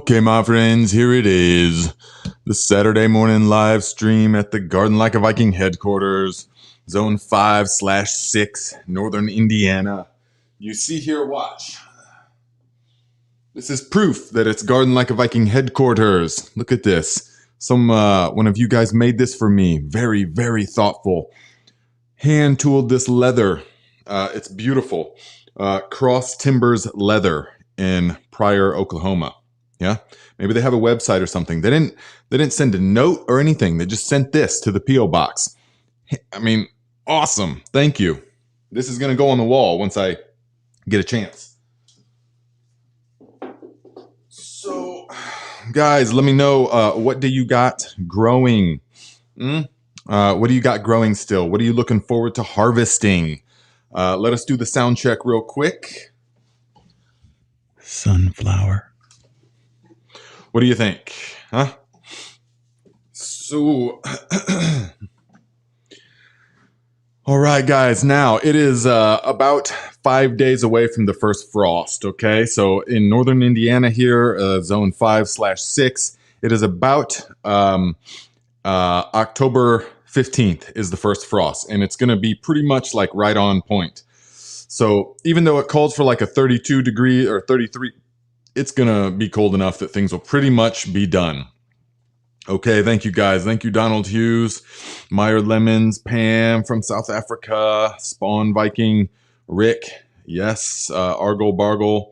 Okay, my friends, here it is. The Saturday morning live stream at the Garden Like a Viking headquarters, Zone 5/6, Northern Indiana. You see here, watch. This is proof that it's Garden Like a Viking headquarters. Look at this. One of you guys made this for me. Very, very thoughtful. Hand tooled this leather. It's beautiful. Cross Timbers leather in Pryor, Oklahoma. Yeah, maybe they have a website or something. They didn't send a note or anything. They just sent this to the P.O. box. I mean, awesome. Thank you. This is going to go on the wall once I get a chance. So, guys, let me know, what do you got growing? What do you got growing still? What are you looking forward to harvesting? Let us do the sound check real quick. Sunflower. What do you think? Huh? So, all right, guys. Now it is about 5 days away from the first frost. Okay, so in northern Indiana here, zone 5/6, it is about October 15th is the first frost, and it's going to be pretty much like right on point. So even though it calls for like a 32 degree or 33, it's going to be cold enough that things will pretty much be done. Okay, thank you guys. Thank you, Donald Hughes, Meyer Lemons, Pam from South Africa, Spawn Viking, Rick, yes, Argle Bargle,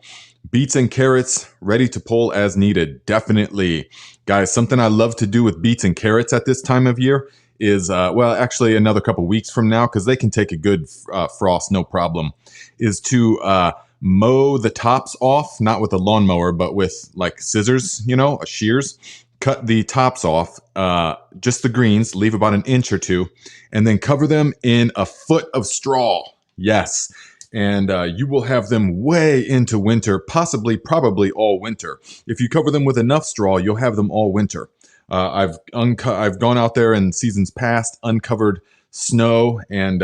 beets and carrots ready to pull as needed. Definitely. Guys, something I love to do with beets and carrots at this time of year is, well, actually another couple weeks from now, because they can take a good frost, no problem, is to mow the tops off, not with a lawnmower, but with like scissors, shears. Cut the tops off, just the greens, leave about an inch or two, and then cover them in a foot of straw. Yes. And you will have them way into winter, probably all winter. If you cover them with enough straw, you'll have them all winter. I've gone out there in seasons past, uncovered snow, and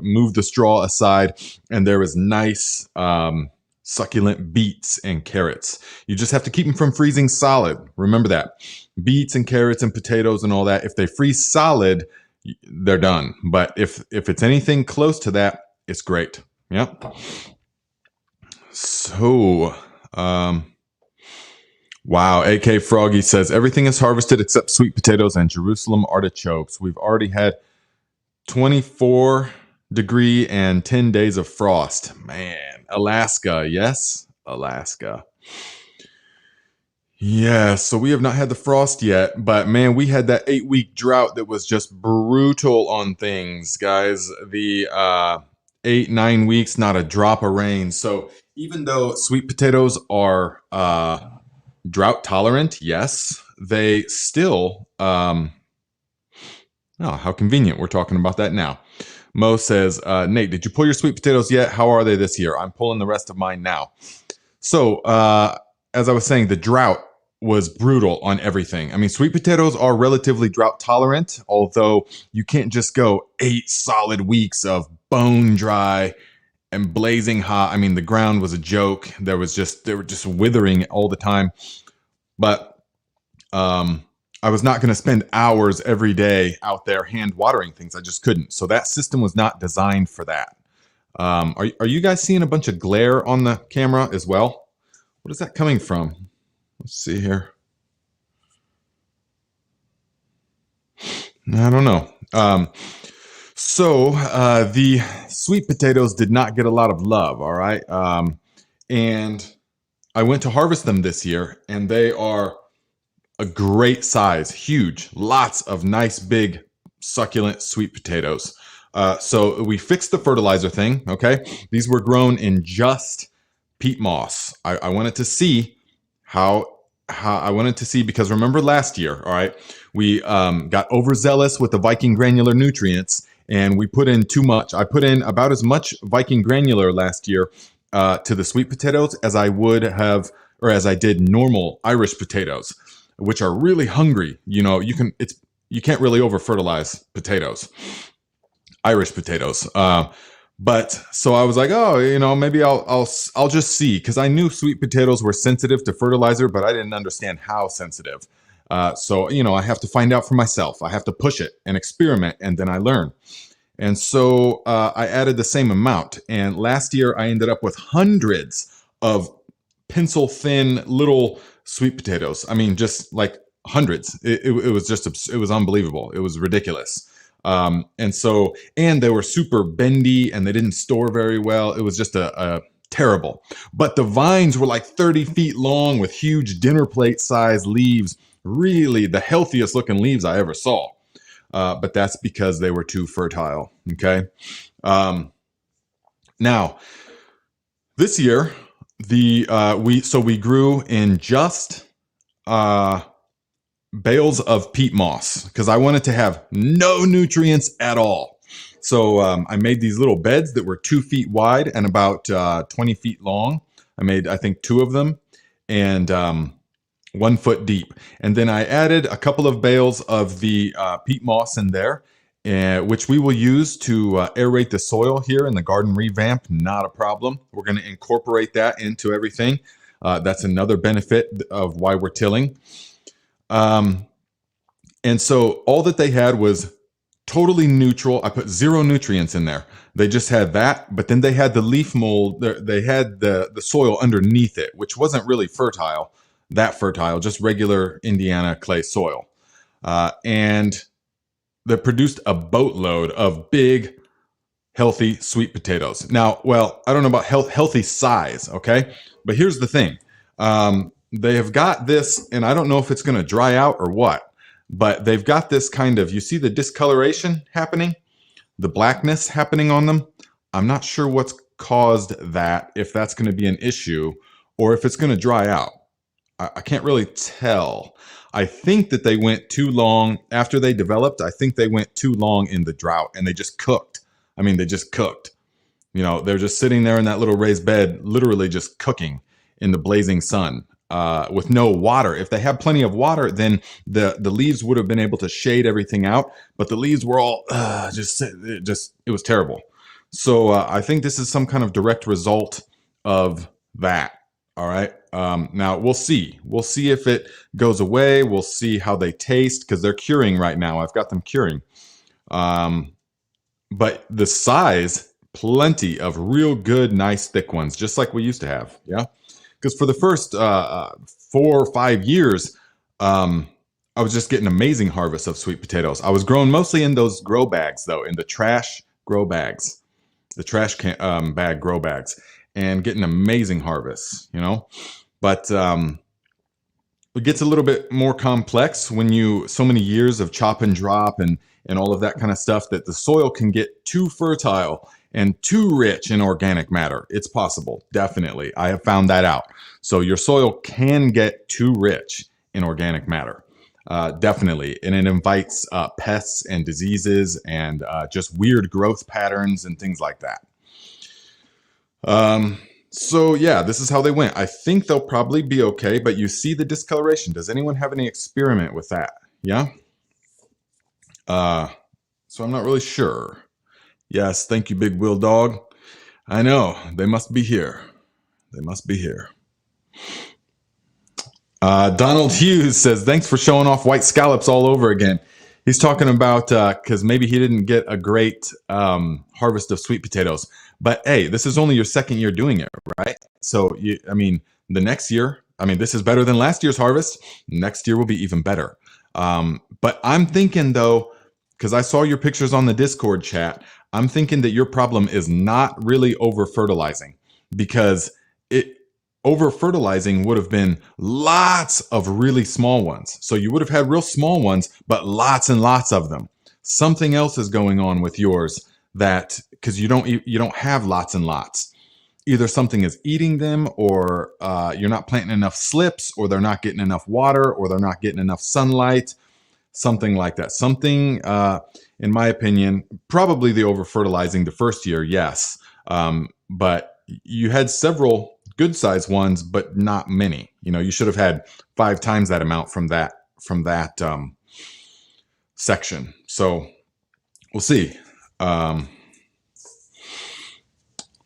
moved the straw aside, and there is nice succulent beets and carrots. You just have to keep them from freezing solid. Remember that. Beets and carrots and potatoes and all that, if they freeze solid, they're done. But if it's anything close to that, it's great. Yep. So, wow. AK Froggy says, everything is harvested except sweet potatoes and Jerusalem artichokes. We've already had 24 degree and 10 days of frost. Man, Alaska. Yes, Alaska. Yeah, so we have not had the frost yet, but man, we had that 8-week drought that was just brutal on things, guys. The 8-9 weeks, not a drop of rain. So even though sweet potatoes are drought tolerant, yes, they still, oh, how convenient. We're talking about that now. Mo says, Nate, did you pull your sweet potatoes yet? How are they this year? I'm pulling the rest of mine now. So, as I was saying, the drought was brutal on everything. I mean, sweet potatoes are relatively drought tolerant, although you can't just go 8 solid weeks of bone dry and blazing hot. I mean, the ground was a joke. They were just withering all the time. But, I was not going to spend hours every day out there hand watering things. I just couldn't. So that system was not designed for that. Are you guys seeing a bunch of glare on the camera as well? What is that coming from? Let's see here. I don't know. So the sweet potatoes did not get a lot of love. All right. And I went to harvest them this year, and they are a great size, huge, lots of nice, big, succulent sweet potatoes. So we fixed the fertilizer thing. Okay. These were grown in just peat moss. I wanted to see because remember last year, all right, we got overzealous with the Viking granular nutrients, and we put in too much. I put in about as much Viking granular last year to the sweet potatoes as I would have, or as I did normal Irish potatoes, which are really hungry. You can't really over fertilize potatoes, Irish potatoes. But so I was like, oh, maybe I'll just see, because I knew sweet potatoes were sensitive to fertilizer, but I didn't understand how sensitive. So I have to find out for myself. I have to push it and experiment, and then I learn. And so I added the same amount. And last year I ended up with hundreds of pencil thin little sweet potatoes. I mean, just like hundreds. It was just, it was unbelievable. It was ridiculous. And they were super bendy and they didn't store very well. It was just a terrible. But the vines were like 30 feet long with huge dinner plate size leaves. Really the healthiest looking leaves I ever saw. But that's because they were too fertile. Okay. Now, this year, we grew in just bales of peat moss because I wanted to have no nutrients at all. So I made these little beds that were 2 feet wide and about 20 feet long. I made, I think, 2 of them, and 1 foot deep. And then I added a couple of bales of the peat moss in there, which we will use to aerate the soil here in the garden revamp. Not a problem. We're going to incorporate that into everything. That's another benefit of why we're tilling. And so all that they had was totally neutral. I put 0 nutrients in there. They just had that, but then they had the leaf mold. They had the soil underneath it, which wasn't really fertile. That fertile, just regular Indiana clay soil. And that produced a boatload of big, healthy sweet potatoes. Now, well, I don't know about healthy size, okay? But here's the thing. They have got this, and I don't know if it's going to dry out or what, but they've got this kind of, you see the discoloration happening? The blackness happening on them? I'm not sure what's caused that, if that's going to be an issue, or if it's going to dry out. I can't really tell. I think that they went too long after they developed. I think they went too long in the drought and they just cooked. I mean, they just cooked. They're just sitting there in that little raised bed, literally just cooking in the blazing sun with no water. If they had plenty of water, then the leaves would have been able to shade everything out. But the leaves were all it was terrible. So I think this is some kind of direct result of that. All right. Now we'll see. We'll see if it goes away. We'll see how they taste because they're curing right now. I've got them curing. But the size, plenty of real good, nice, thick ones, just like we used to have. Yeah. Because for the first 4 or 5 years, I was just getting amazing harvests of sweet potatoes. I was growing mostly in those grow bags, though, in the trash grow bags, the trash bag grow bags. And getting amazing harvests, but it gets a little bit more complex when so many years of chop and drop and all of that kind of stuff, that the soil can get too fertile and too rich in organic matter. It's possible, definitely. I have found that out. So your soil can get too rich in organic matter, definitely, and it invites pests and diseases and just weird growth patterns and things like that. So yeah, this is how they went. I think they'll probably be okay, but you see the discoloration. Does anyone have any experiment with that? Yeah. So I'm not really sure. Yes. Thank you, Big Will Dog. I know they must be here. They must be here. Donald Hughes says, thanks for showing off white scallops all over again. He's talking about, cause maybe he didn't get a great, harvest of sweet potatoes. But hey, this is only your second year doing it, right? So, the next year, this is better than last year's harvest. Next year will be even better. But I'm thinking though, because I saw your pictures on the Discord chat, I'm thinking that your problem is not really over fertilizing, because over fertilizing would have been lots of really small ones. So you would have had real small ones, but lots and lots of them. Something else is going on with yours, that because you don't have lots and lots. Either something is eating them, or you're not planting enough slips, or they're not getting enough water, or they're not getting enough sunlight, something like that. Something, in my opinion, probably the over fertilizing the first year, yes. But you had several good sized ones, but not many. You should have had 5 times that amount from that section. So we'll see.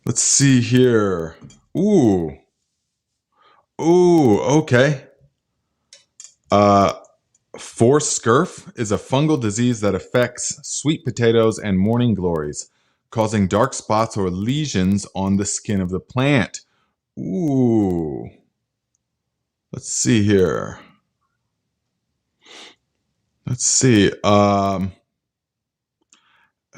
Let's see here. Ooh. Ooh, okay. Uh, Forced scurf is a fungal disease that affects sweet potatoes and morning glories, causing dark spots or lesions on the skin of the plant. Ooh. Let's see here. Let's see.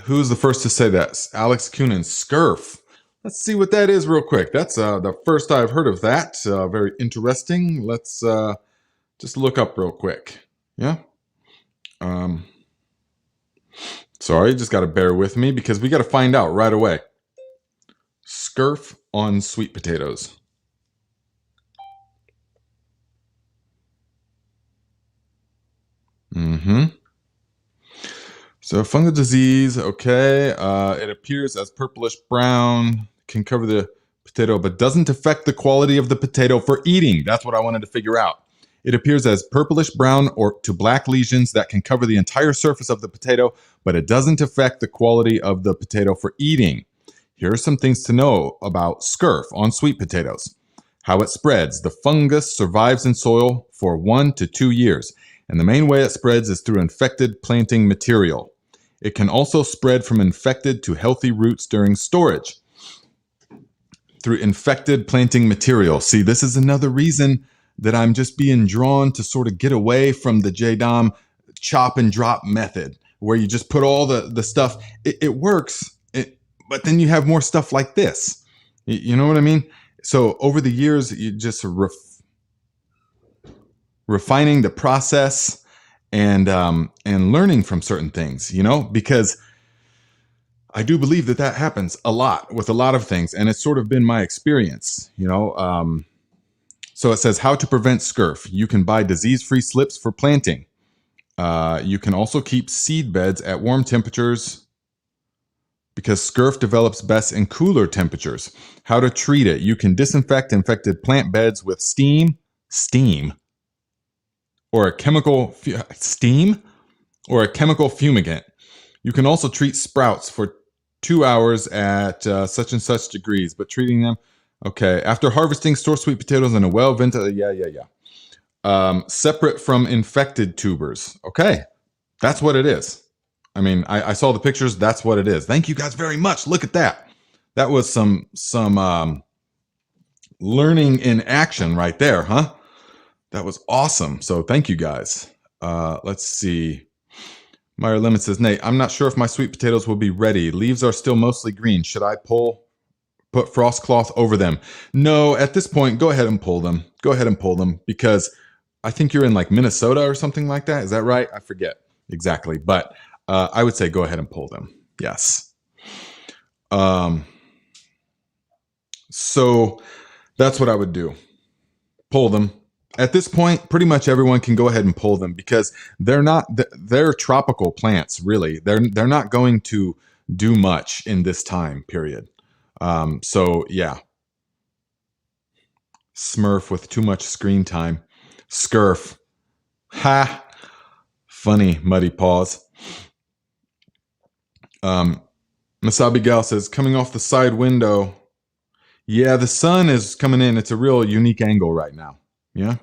Who's the first to say that? Alex Coonan, scurf. Let's see what that is real quick. That's the first I've heard of that. Very interesting. Let's just look up real quick. Yeah. Um, Sorry, just got to bear with me because we got to find out right away. Scurf on sweet potatoes. Mm-hmm. So fungal disease, okay. It appears as purplish brown, can cover the potato, but doesn't affect the quality of the potato for eating. That's what I wanted to figure out. It appears as purplish brown or to black lesions that can cover the entire surface of the potato, but it doesn't affect the quality of the potato for eating. Here are some things to know about scurf on sweet potatoes. How it spreads. The fungus survives in soil for 1 to 2 years, and the main way it spreads is through infected planting material. It can also spread from infected to healthy roots during storage. Through infected planting material. See, this is another reason that I'm just being drawn to sort of get away from the JDOM chop and drop method, where you just put all the stuff. It works, but then you have more stuff like this. You know what I mean? So over the years, you just refining the process and learning from certain things, because I do believe that happens a lot with a lot of things, and it's sort of been my experience, So it says how to prevent scurf. You can buy disease-free slips for planting. You can also keep seed beds at warm temperatures because scurf develops best in cooler temperatures. How to treat it. You can disinfect infected plant beds with steam, or a chemical fumigant. You can also treat sprouts for 2 hours at such and such degrees, but treating them, okay. After harvesting, store sweet potatoes in a well-ventilated, separate from infected tubers. Okay, that's what it is. I mean, I saw the pictures. That's what it is. Thank you guys very much. Look at that. That was some learning in action right there, huh? That was awesome. So thank you guys. Let's see. Meyer Lemon says, Nate, I'm not sure if my sweet potatoes will be ready. Leaves are still mostly green. Should I put frost cloth over them? No, at this point, go ahead and pull them. Go ahead and pull them because I think you're in like Minnesota or something like that. Is that right? I forget exactly. But I would say go ahead and pull them. Yes. So that's what I would do. Pull them. At this point, pretty much everyone can go ahead and pull them because they're tropical plants, really. They're not going to do much in this time period. So yeah. Smurf with too much screen time. Scurf. Ha! Funny, muddy paws. Masabi Gal says, coming off the side window. Yeah, the sun is coming in. It's a real unique angle right now. Yeah,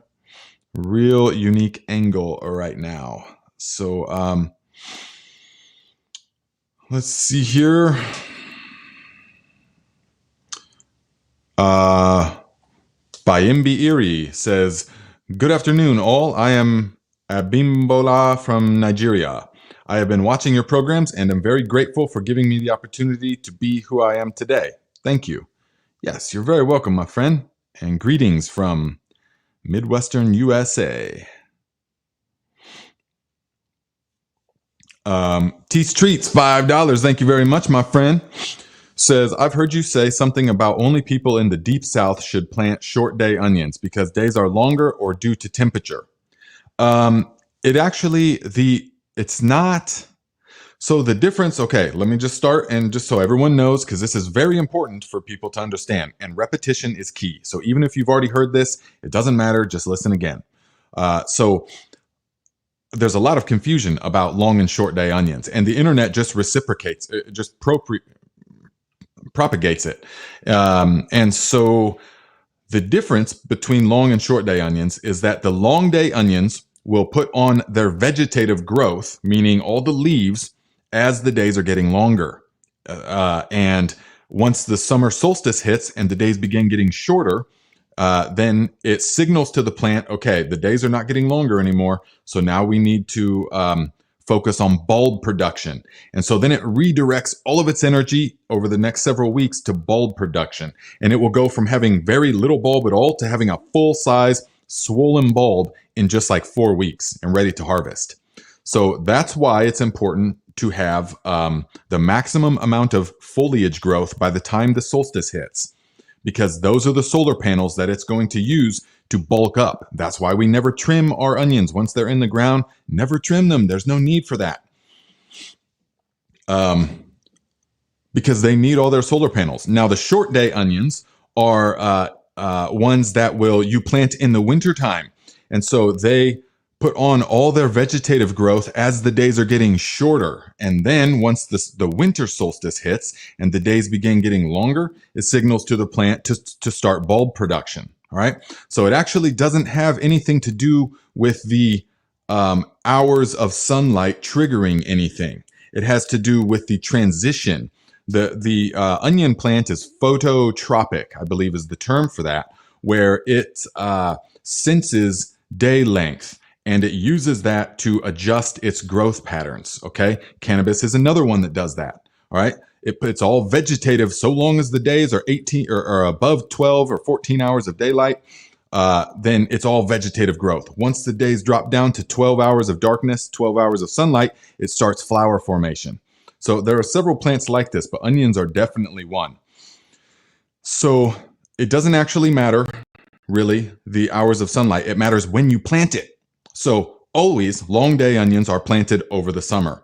real unique angle right now. So let's see here. Bayimbi Iri says, good afternoon, all. I am Abimbola from Nigeria. I have been watching your programs and am very grateful for giving me the opportunity to be who I am today. Thank you. Yes, you're very welcome, my friend. And greetings from Midwestern USA. Teach Treats, $5. Thank you very much, my friend. Says, I've heard you say something about only people in the deep south should plant short day onions because days are longer or due to temperature. It's not. So the difference, okay, let me just start and just so everyone knows, because this is very important for people to understand, and repetition is key. So even if you've already heard this, it doesn't matter, just listen again. So there's a lot of confusion about long and short day onions, and the internet just reciprocates, it just propagates it. And so the difference between long and short day onions is that the long day onions will put on their vegetative growth, meaning all the leaves, as the days are getting longer. And once the summer solstice hits and the days begin getting shorter, then it signals to the plant, okay, the days are not getting longer anymore. So now we need to focus on bulb production. And so then it redirects all of its energy over the next several weeks to bulb production. And it will go from having very little bulb at all to having a full size swollen bulb in just like 4 weeks and ready to harvest. So that's why it's important to have the maximum amount of foliage growth by the time the solstice hits, because those are the solar panels that it's going to use to bulk up. That's why we never trim our onions once they're in the ground. Never trim them. There's no need for that. Because they need all their solar panels. Now, the short day onions are ones that you plant in the wintertime. And so they put on all their vegetative growth as the days are getting shorter. And then once the winter solstice hits and the days begin getting longer, it signals to the plant to start bulb production. All right. So it actually doesn't have anything to do with the hours of sunlight triggering anything. It has to do with the transition. The onion plant is phototropic, I believe is the term for that, where it senses day length and it uses that to adjust its growth patterns. Okay. Cannabis is another one that does that. All right. It's all vegetative so long as the days are 18 or above 12 or 14 hours of daylight. Then it's all vegetative growth. Once the days drop down to 12 hours of darkness, 12 hours of sunlight, it starts flower formation. So there are several plants like this, but onions are definitely one. So it doesn't actually matter, really, the hours of sunlight. It matters when you plant it. So always long day onions are planted over the summer.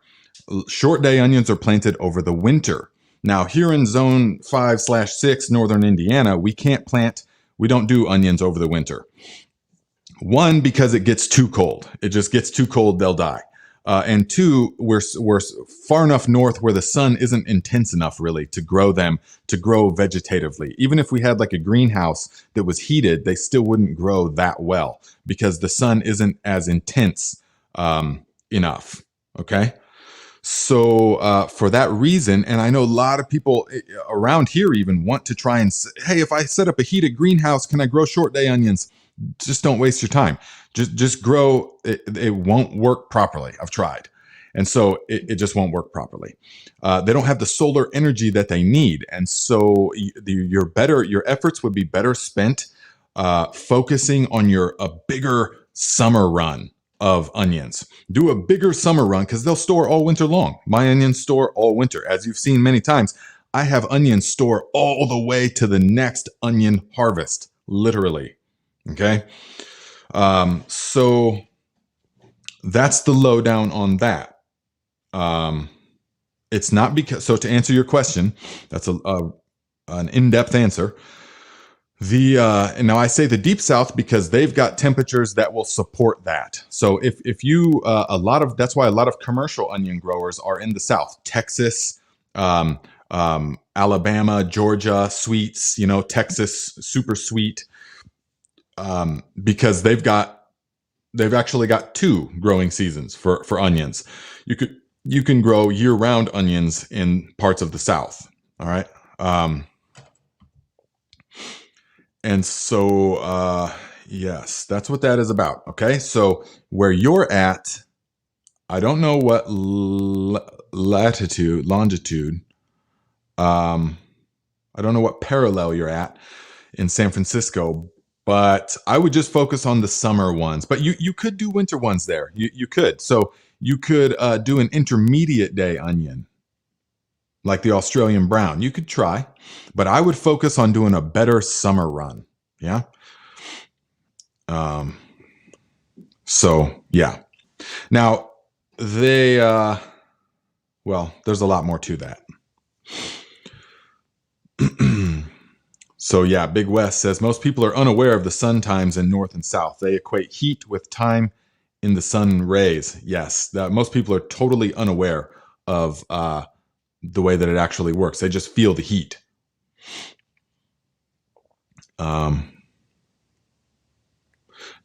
Short day onions are planted over the winter. Now, here in zone 5/6, northern Indiana, we don't do onions over the winter. One, because it gets too cold. It just gets too cold, they'll die. And two, we're far enough north where the sun isn't intense enough really to grow them, to grow vegetatively. Even if we had like a greenhouse that was heated, they still wouldn't grow that well because the sun isn't as intense enough. Okay. So for that reason, and I know a lot of people around here even want to try and say, hey, if I set up a heated greenhouse, can I grow short day onions? Just don't waste your time. Just grow. It won't work properly. I've tried. And so it just won't work properly. They don't have the solar energy that they need. And so your efforts would be better spent focusing on a bigger summer run of onions. Do a bigger summer run because they'll store all winter long. My onions store all winter. As you've seen many times, I have onions store all the way to the next onion harvest, literally. Okay. So that's the lowdown on that. It's not because, so to answer your question, that's an in-depth answer. And now I say the deep south because they've got temperatures that will support that. So if you, that's why a lot of commercial onion growers are in the south, Texas, Alabama, Georgia, sweets, Texas, super sweet, because they've actually got 2 growing seasons for onions. You can grow year-round onions in parts of the south. All right. And so, yes, that's what that is about. Okay. So where you're at, I don't know what longitude, I don't know what parallel you're at in San Francisco, but I would just focus on the summer ones, but you could do winter ones there. You could. So you could do an intermediate day onion, like the Australian brown. You could try, but I would focus on doing a better summer run. Yeah. So yeah. Now there's a lot more to that. So yeah, Big West says most people are unaware of the sun times in north and south. They equate heat with time in the sun rays. Yes, most people are totally unaware of the way that it actually works. They just feel the heat.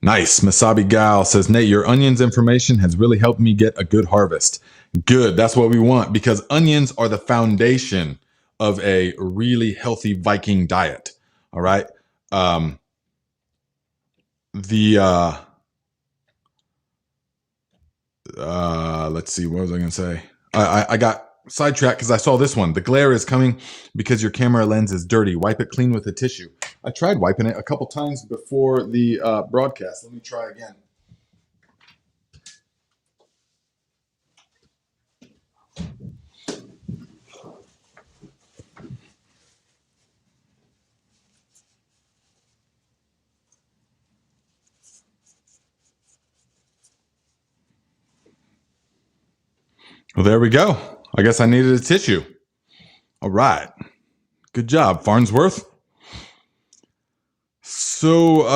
Nice. Masabi Gal says, Nate, your onions information has really helped me get a good harvest. Good. That's what we want, because onions are the foundation of a really healthy Viking diet. All right. Um, the let's see, what was I going to say? I got sidetracked because I saw this one. The glare is coming because your camera lens is dirty. Wipe it clean with a tissue. I tried wiping it a couple times before the broadcast. Let me try again. Well, there we go. I guess I needed a tissue. All right. Good job, Farnsworth. So,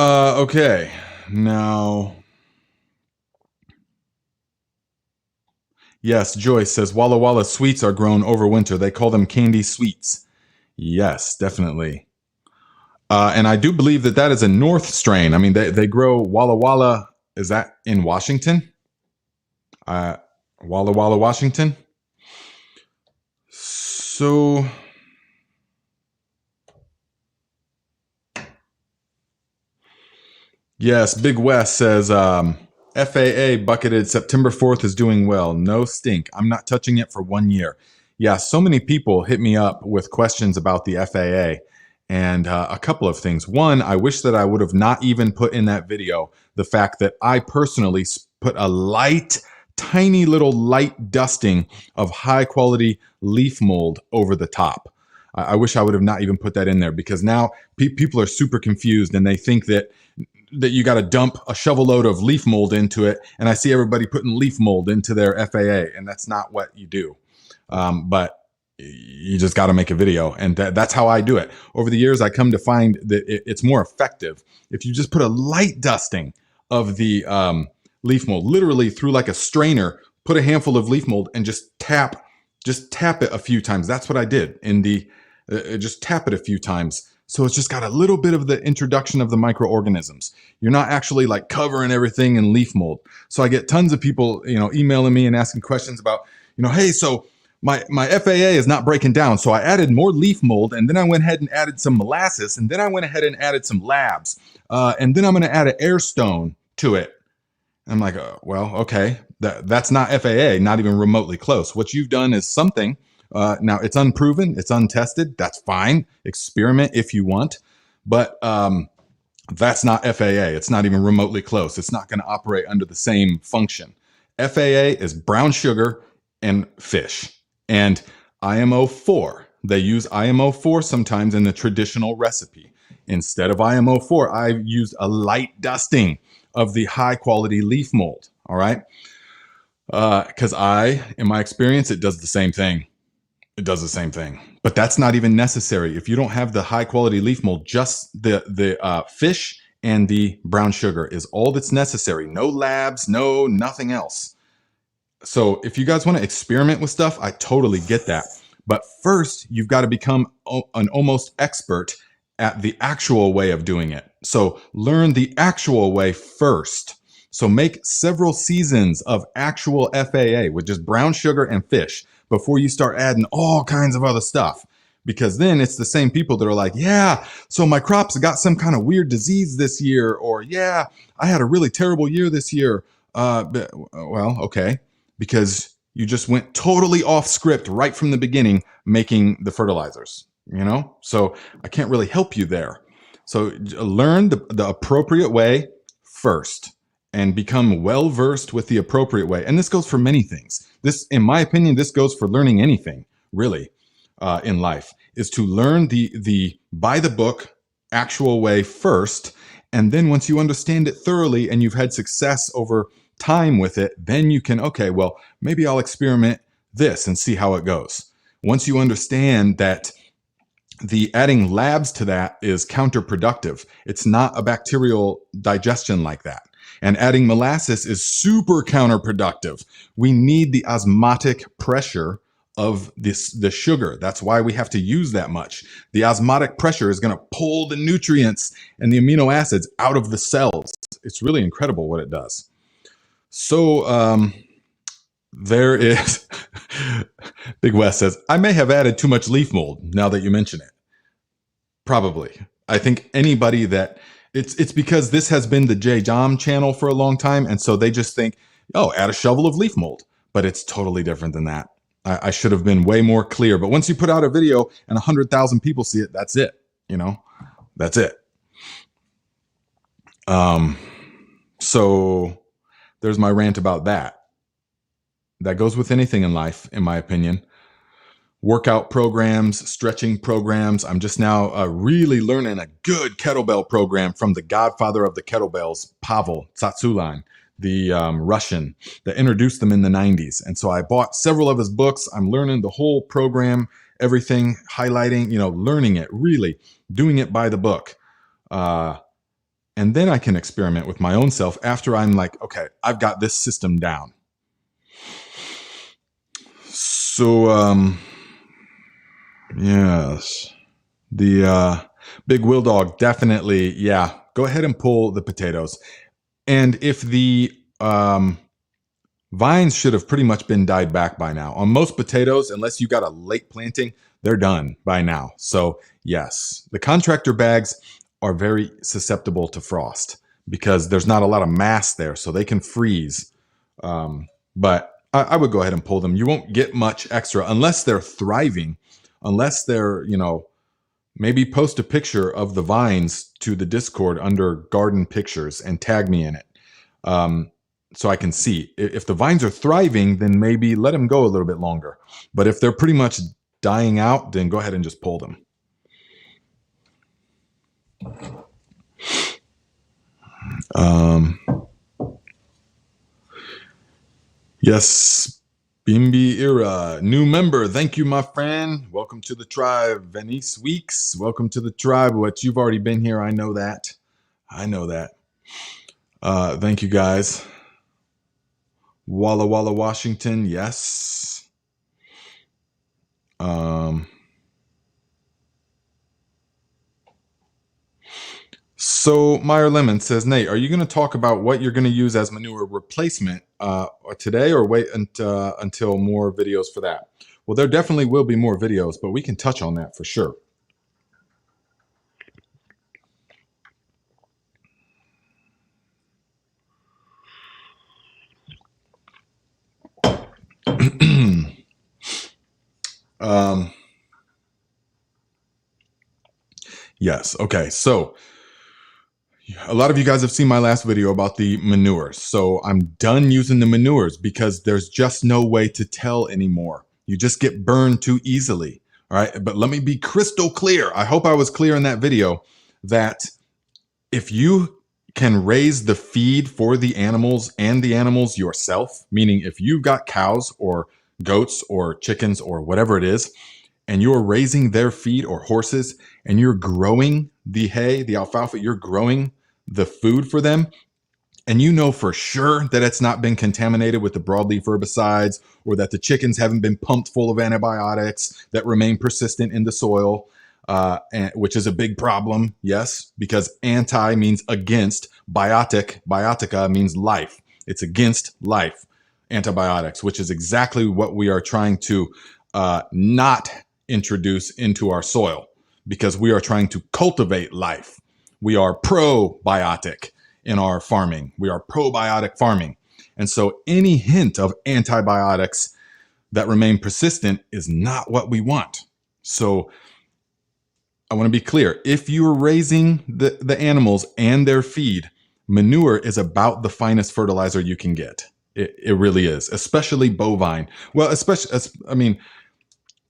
okay. Now, yes, Joyce says Walla Walla sweets are grown over winter. They call them candy sweets. Yes, definitely. And I do believe that that is a north strain. I mean, they grow Walla Walla. Is that in Washington? Walla Walla, Washington. So, yes, Big West says FAA bucketed September 4th is doing well. No stink. I'm not touching it for 1 year. Yeah, so many people hit me up with questions about the FAA. And a couple of things. One, I wish that I would have not even put in that video the fact that I personally put a tiny little light dusting of high quality leaf mold over the top. I wish I would have not even put that in there, because now people are super confused and they think that you got to dump a shovel load of leaf mold into it. And I see everybody putting leaf mold into their FAA, and that's not what you do. But you just got to make a video, and that's how I do it. Over the years, I come to find that it's more effective if you just put a light dusting of the leaf mold, literally through like a strainer, put a handful of leaf mold and just tap it a few times. That's what I did in the, just tap it a few times. So it's just got a little bit of the introduction of the microorganisms. You're not actually like covering everything in leaf mold. So I get tons of people, emailing me and asking questions about, hey, so my FAA is not breaking down. So I added more leaf mold, and then I went ahead and added some molasses, and then I went ahead and added some labs. And then I'm going to add an air stone to it. I'm like, well, okay, that's not FAA, not even remotely close. What you've done is something. Now it's unproven, it's untested. That's fine. Experiment if you want, but that's not FAA. It's not even remotely close. It's not going to operate under the same function. FAA is brown sugar and fish. And IMO 4, they use IMO 4 sometimes in the traditional recipe. Instead of IMO 4, I used a light dusting of the high quality leaf mold. All right. Because in my experience, it does the same thing. It does the same thing, but that's not even necessary. If you don't have the high quality leaf mold, just the fish and the brown sugar is all that's necessary. No labs, nothing else. So if you guys want to experiment with stuff, I totally get that. But first, you've got to become an almost expert at the actual way of doing it. So learn the actual way first. So make several seasons of actual FAA with just brown sugar and fish before you start adding all kinds of other stuff. Because then it's the same people that are like, yeah, so my crops got some kind of weird disease this year, or yeah, I had a really terrible year this year. Well, okay, because you just went totally off script right from the beginning making the fertilizers, So I can't really help you there. So learn the appropriate way first and become well-versed with the appropriate way. And this goes for many things. This, in my opinion, this goes for learning anything, really, in life, is to learn the by the book actual way first. And then once you understand it thoroughly and you've had success over time with it, then you can, okay, well, maybe I'll experiment this and see how it goes. Once you understand that the adding labs to that is counterproductive, it's not a bacterial digestion like that. And adding molasses is super counterproductive. We need the osmotic pressure of the sugar. That's why we have to use that much. The osmotic pressure is going to pull the nutrients and the amino acids out of the cells. It's really incredible what it does. So there is, Big West says, I may have added too much leaf mold now that you mention it. Probably. I think anybody that, it's because this has been the J. Jom channel for a long time. And so they just think, oh, add a shovel of leaf mold. But it's totally different than that. I should have been way more clear. But once you put out a video and 100,000 people see it, that's it. You know, that's it. So there's my rant about that. That goes with anything in life, in my opinion. Workout programs, stretching programs. I'm just now really learning a good kettlebell program from the godfather of the kettlebells, Pavel Tsatsouline, the Russian that introduced them in the 90s. And so I bought several of his books. I'm learning the whole program, everything, highlighting, learning it, really doing it by the book. And then I can experiment with my own self after I'm like, okay, I've got this system down. So, yes, the Big Will Dog, definitely, yeah, go ahead and pull the potatoes. And if the vines should have pretty much been died back by now. On most potatoes, unless you got a late planting, they're done by now. So yes, the contractor bags are very susceptible to frost because there's not a lot of mass there, so they can freeze. But I would go ahead and pull them. You won't get much extra unless they're thriving, unless they're, maybe post a picture of the vines to the Discord under garden pictures and tag me in it. So I can see if the vines are thriving, then maybe let them go a little bit longer. But if they're pretty much dying out, then go ahead and just pull them. Yes, Bimbi Ira, new member. Thank you, my friend. Welcome to the tribe. Venice Weeks, welcome to the tribe. What, you've already been here. I know that. Thank you, guys. Walla Walla, Washington. Yes. So Meyer Lemon says, Nate, are you going to talk about what you're going to use as manure replacement today, or wait until more videos for that? Well, there definitely will be more videos, but we can touch on that for sure. Yes. Okay. So a lot of you guys have seen my last video about the manures. So I'm done using the manures because there's just no way to tell anymore. You just get burned too easily. All right. But let me be crystal clear. I hope I was clear in that video that if you can raise the feed for the animals and the animals yourself, meaning if you've got cows or goats or chickens or whatever it is, and you're raising their feed or horses and you're growing the hay, the alfalfa, you're growing the food for them, and you know for sure that it's not been contaminated with the broadleaf herbicides or that the chickens haven't been pumped full of antibiotics that remain persistent in the soil, which is a big problem, yes, because anti means against, biotica means life. It's against life, antibiotics, which is exactly what we are trying to not introduce into our soil, because we are trying to cultivate life. We are probiotic in our farming. We are probiotic farming. And so any hint of antibiotics that remain persistent is not what we want. So I want to be clear. If you're raising the animals and their feed, manure is about the finest fertilizer you can get. It really is, especially bovine. Well,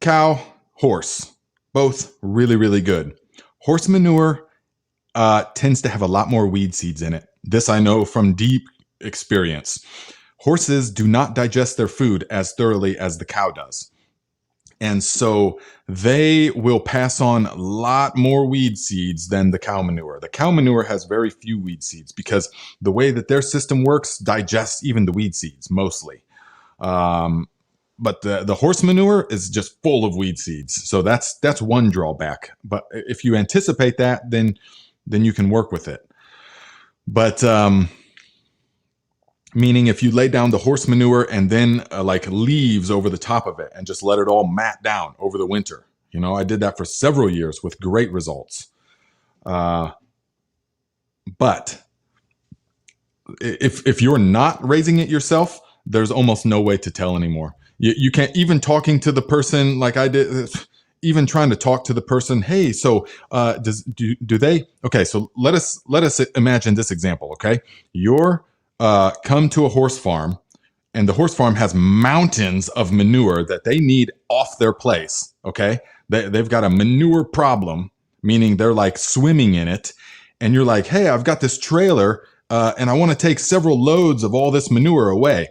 cow, horse, both really, really good. Horse manure tends to have a lot more weed seeds in it. This I know from deep experience. Horses do not digest their food as thoroughly as the cow does. And so they will pass on a lot more weed seeds than the cow manure. The cow manure has very few weed seeds because the way that their system works digests even the weed seeds mostly. but the horse manure is just full of weed seeds. So that's one drawback. But if you anticipate that, then you can work with it. But meaning if you lay down the horse manure and then like leaves over the top of it and just let it all mat down over the winter. I did that for several years with great results. But if you're not raising it yourself, there's almost no way to tell anymore. You can't, even talking to the person like I did, even trying to talk to the person. Hey, so do they? Okay, so let us imagine this example. Okay, you're come to a horse farm, and the horse farm has mountains of manure that they need off their place. Okay, they've got a manure problem, meaning they're like swimming in it, and you're like, hey, I've got this trailer. And I want to take several loads of all this manure away.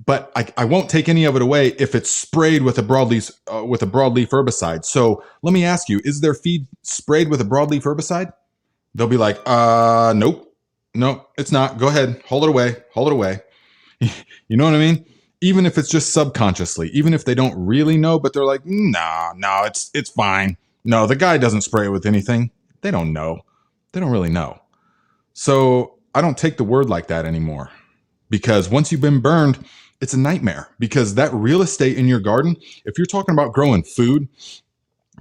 But I won't take any of it away if it's sprayed with a broadleaf herbicide. So let me ask you, is their feed sprayed with a broadleaf herbicide? They'll be like, nope, it's not. Go ahead, haul it away. You know what I mean? Even if it's just subconsciously, even if they don't really know, but they're like, no, it's fine. No, the guy doesn't spray it with anything. They don't know. They don't really know. So I don't take the word like that anymore, because once you've been burned, it's a nightmare, because that real estate in your garden, if you're talking about growing food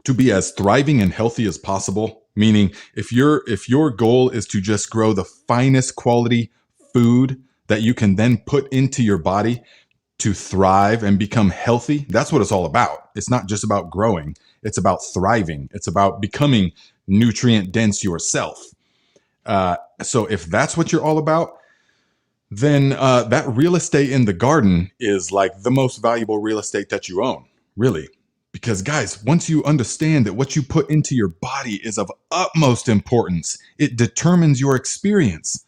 to be as thriving and healthy as possible, meaning if your goal is to just grow the finest quality food that you can then put into your body to thrive and become healthy, that's what it's all about. It's not just about growing. It's about thriving. It's about becoming nutrient dense yourself. So if that's what you're all about, then that real estate in the garden is like the most valuable real estate that you own, really. Because guys, once you understand that what you put into your body is of utmost importance, it determines your experience.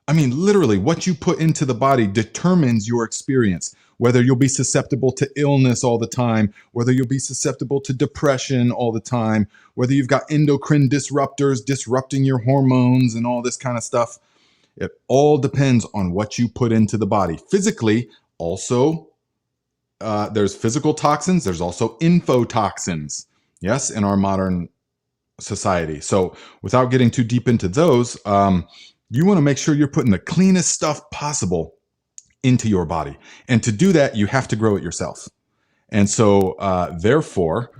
I mean, literally, what you put into the body determines your experience, whether you'll be susceptible to illness all the time, whether you'll be susceptible to depression all the time, whether you've got endocrine disruptors disrupting your hormones and all this kind of stuff. It all depends on what you put into the body. Physically, also, there's physical toxins. There's also infotoxins, yes, in our modern society. So without getting too deep into those, you want to make sure you're putting the cleanest stuff possible into your body. And to do that, you have to grow it yourself. And so, therefore,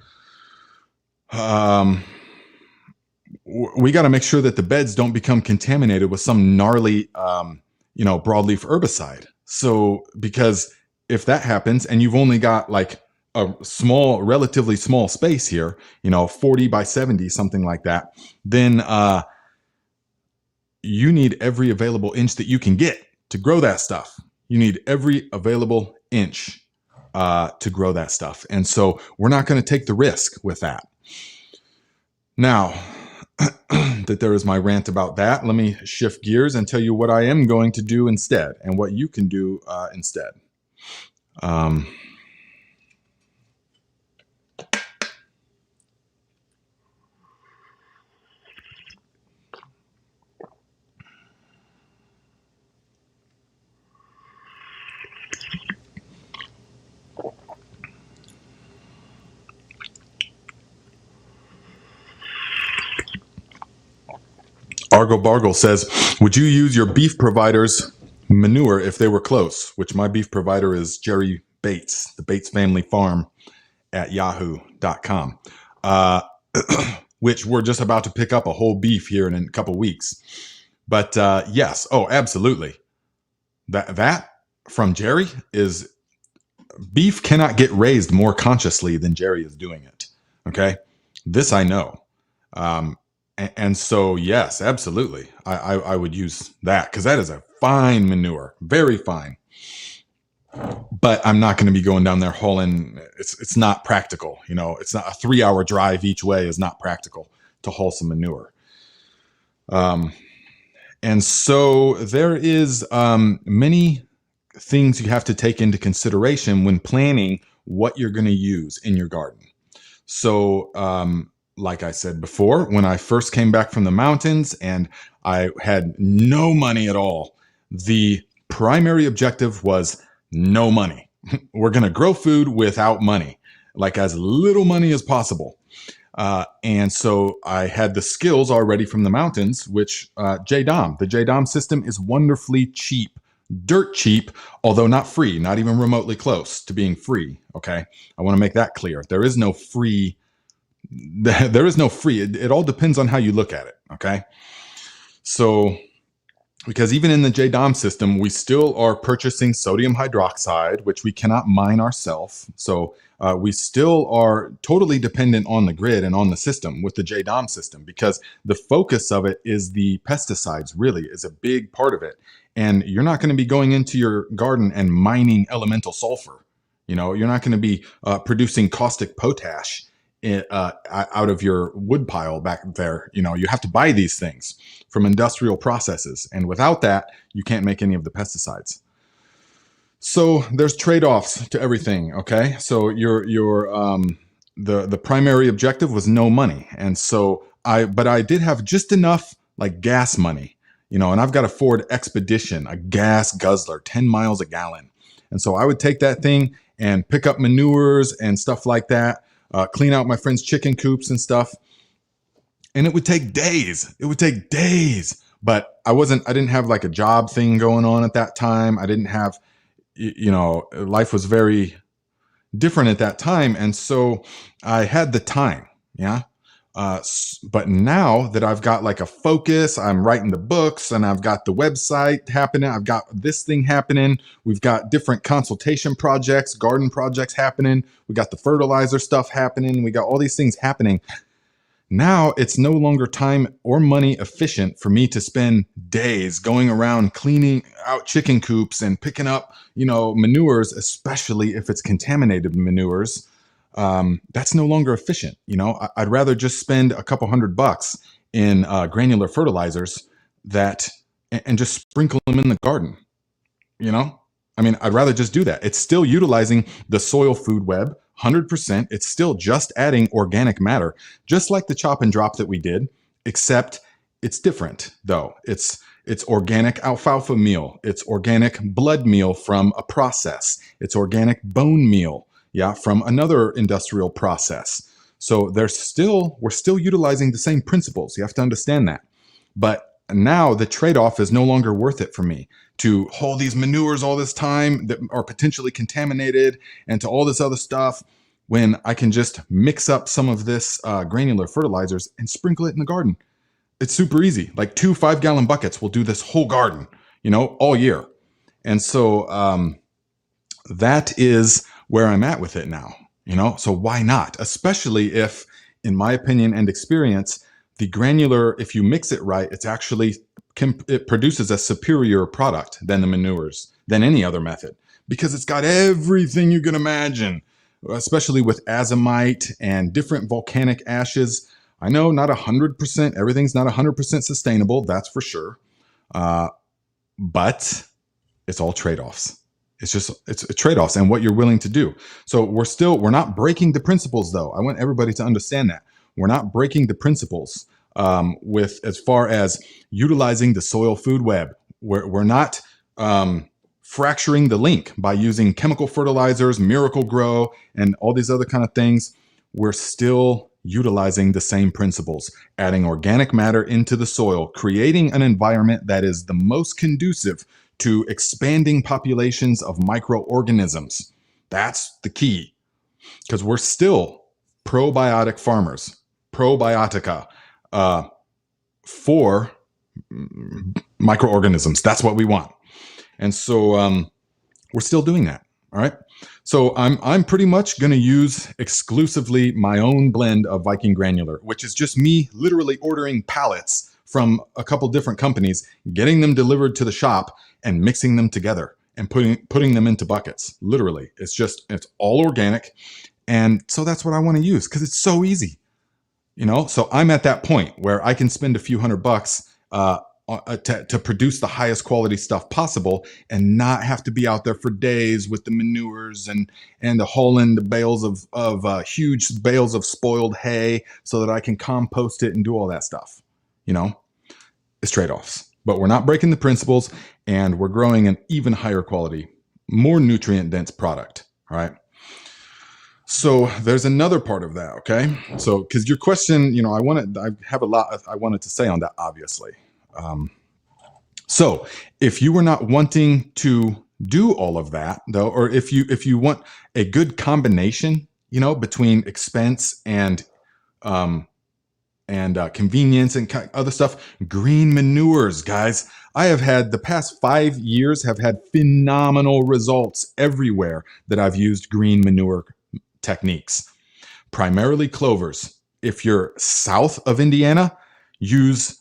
we got to make sure that the beds don't become contaminated with some gnarly, broadleaf herbicide. So, because if that happens and you've only got like a relatively small space here, 40 by 70, something like that, then you need every available inch that you can get to grow that stuff. You need every available inch to grow that stuff. And so we're not going to take the risk with that. Now that there is my rant about that, let me shift gears and tell you what I am going to do instead and what you can do instead. Argo Bargle says, would you use your beef provider's manure if they were close? Which my beef provider is Jerry Bates, the Bates Family Farm at yahoo.com, which we're just about to pick up a whole beef here in a couple weeks. But yes, oh, absolutely. That from Jerry is, beef cannot get raised more consciously than Jerry is doing it. Okay. This I know. And so, yes, absolutely. I would use that because that is a fine manure, very fine. But I'm not going to be going down there hauling. It's not practical. It's not a 3-hour drive each way is not practical to haul some manure. And so there is many things you have to take into consideration when planning what you're going to use in your garden. So, like I said before, when I first came back from the mountains and I had no money at all, the primary objective was no money. we're going to grow food without money, like as little money as possible. And so I had the skills already from the mountains, which JDOM, the JDOM system is wonderfully cheap, dirt cheap, although not free, not even remotely close to being free. Okay. I want to make that clear. There is no free. There is no free. It all depends on how you look at it. Okay. So, because even in the JDOM system, we still are purchasing sodium hydroxide, which we cannot mine ourselves. So we still are totally dependent on the grid and on the system with the JDOM system, because the focus of it is the pesticides, really is a big part of it. And you're not going to be going into your garden and mining elemental sulfur. You know, you're not going to be producing caustic potash out of your wood pile back there. You know, you have to buy these things from industrial processes, and without that, you can't make any of the pesticides. So there's trade-offs to everything. Okay, so the primary objective was no money, and so but I did have just enough like gas money, you know, and I've got a Ford Expedition, a gas guzzler, 10 miles a gallon, and so I would take that thing and pick up manures and stuff like that. Clean out my friends' chicken coops and stuff. And it would take days. It would take days. But I didn't have like a job thing going on at that time. I didn't have, you know, life was very different at that time. And so I had the time. Yeah. But now that I've got like a focus, I'm writing the books and I've got the website happening. I've got this thing happening. We've got different consultation projects, garden projects happening. We got the fertilizer stuff happening. We got all these things happening. Now it's no longer time or money efficient for me to spend days going around cleaning out chicken coops and picking up, you know, manures, especially if it's contaminated manures. That's no longer efficient. You know, I'd rather just spend a couple $100 in granular fertilizers and just sprinkle them in the garden. You know, I mean, I'd rather just do that. It's still utilizing the soil food web 100%. It's still just adding organic matter, just like the chop and drop that we did, except it's different though. It's organic alfalfa meal. It's organic blood meal from a process. It's organic bone meal. Yeah, from another industrial process. So we're still utilizing the same principles. You have to understand that. But now the trade-off is no longer worth it for me to haul these manures all this time that are potentially contaminated and to all this other stuff, when I can just mix up some of this granular fertilizers and sprinkle it in the garden. It's super easy. Like 2 5-gallon buckets will do this whole garden, you know, all year. And so that is where I'm at with it now, you know, so why not? Especially if, in my opinion and experience, the granular, if you mix it right, it produces a superior product than the manures, than any other method, because it's got everything you can imagine, especially with azomite and different volcanic ashes. I know not 100%, everything's not 100% sustainable, that's for sure. But it's all trade-offs. It's trade-offs and what you're willing to do. So we're not breaking the principles though. I want everybody to understand that. We're not breaking the principles with as far as utilizing the soil food web. We're not fracturing the link by using chemical fertilizers, Miracle Grow, and all these other kind of things. We're still utilizing the same principles, adding organic matter into the soil, creating an environment that is the most conducive to expanding populations of microorganisms. That's the key, because we're still probiotic farmers, probiotica for microorganisms. That's what we want. And so we're still doing that. All right. So I'm pretty much going to use exclusively my own blend of Viking Granular, which is just me literally ordering pallets from a couple different companies, getting them delivered to the shop and mixing them together and putting them into buckets. Literally, it's all organic. And so that's what I want to use because it's so easy, you know? So I'm at that point where I can spend a few $100 to produce the highest quality stuff possible and not have to be out there for days with the manures and the hauling the bales of huge bales of spoiled hay so that I can compost it and do all that stuff. You know, it's trade-offs, but we're not breaking the principles and we're growing an even higher quality more nutrient dense product. All right. So there's another part of that. Okay. So, because your question, I have a lot I wanted to say on that, obviously. So if you were not wanting to do all of that though, or if you want a good combination, between expense and convenience and other stuff, green manures, guys. I have had the past 5 years have had phenomenal results everywhere that I've used green manure techniques, primarily clovers. If you're south of Indiana, use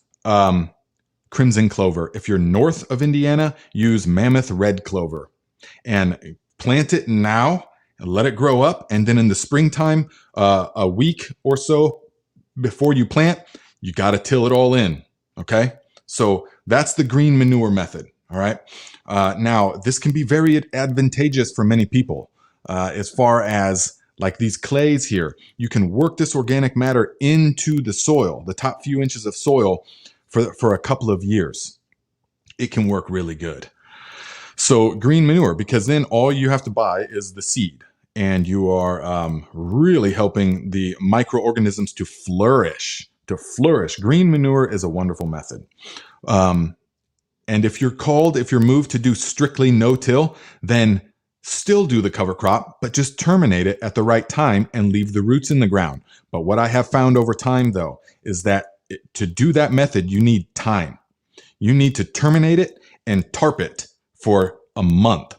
crimson clover. If you're north of Indiana, use mammoth red clover, and plant it now and let it grow up. And then in the springtime, a week or so before you plant, you got to till it all in. Okay. So that's the green manure method. All right. Now, this can be very advantageous for many people as far as like these clays here. You can work this organic matter into the soil, the top few inches of soil, for a couple of years. It can work really good. So green manure, because then all you have to buy is the seed, and you are really helping the microorganisms to flourish. Green manure is a wonderful method. And if you're moved to do strictly no-till, then still do the cover crop, but just terminate it at the right time and leave the roots in the ground. But what I have found over time, though, is that to do that method, you need time. You need to terminate it and tarp it for a month,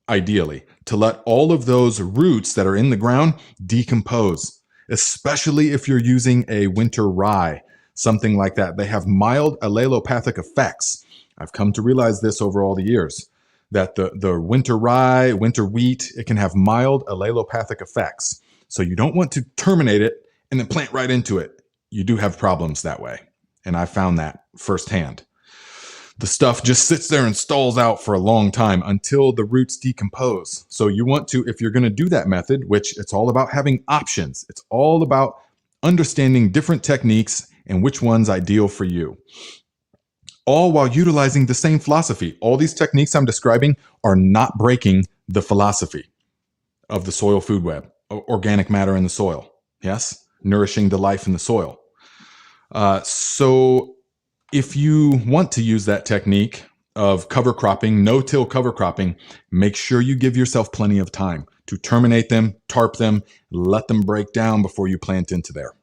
ideally, to let all of those roots that are in the ground decompose, especially if you're using a winter rye, something like that. They have mild allelopathic effects. I've come to realize this over all the years, that the winter rye, winter wheat, it can have mild allelopathic effects. So you don't want to terminate it and then plant right into it. You do have problems that way. And I found that firsthand. The stuff just sits there and stalls out for a long time until the roots decompose. So you want to, if you're going to do that method, which it's all about having options, it's all about understanding different techniques and which one's ideal for you, all while utilizing the same philosophy. All these techniques I'm describing are not breaking the philosophy of the soil food web, organic matter in the soil. Yes, nourishing the life in the soil. So if you want to use that technique of cover cropping, no-till cover cropping, make sure you give yourself plenty of time to terminate them, tarp them, let them break down before you plant into there.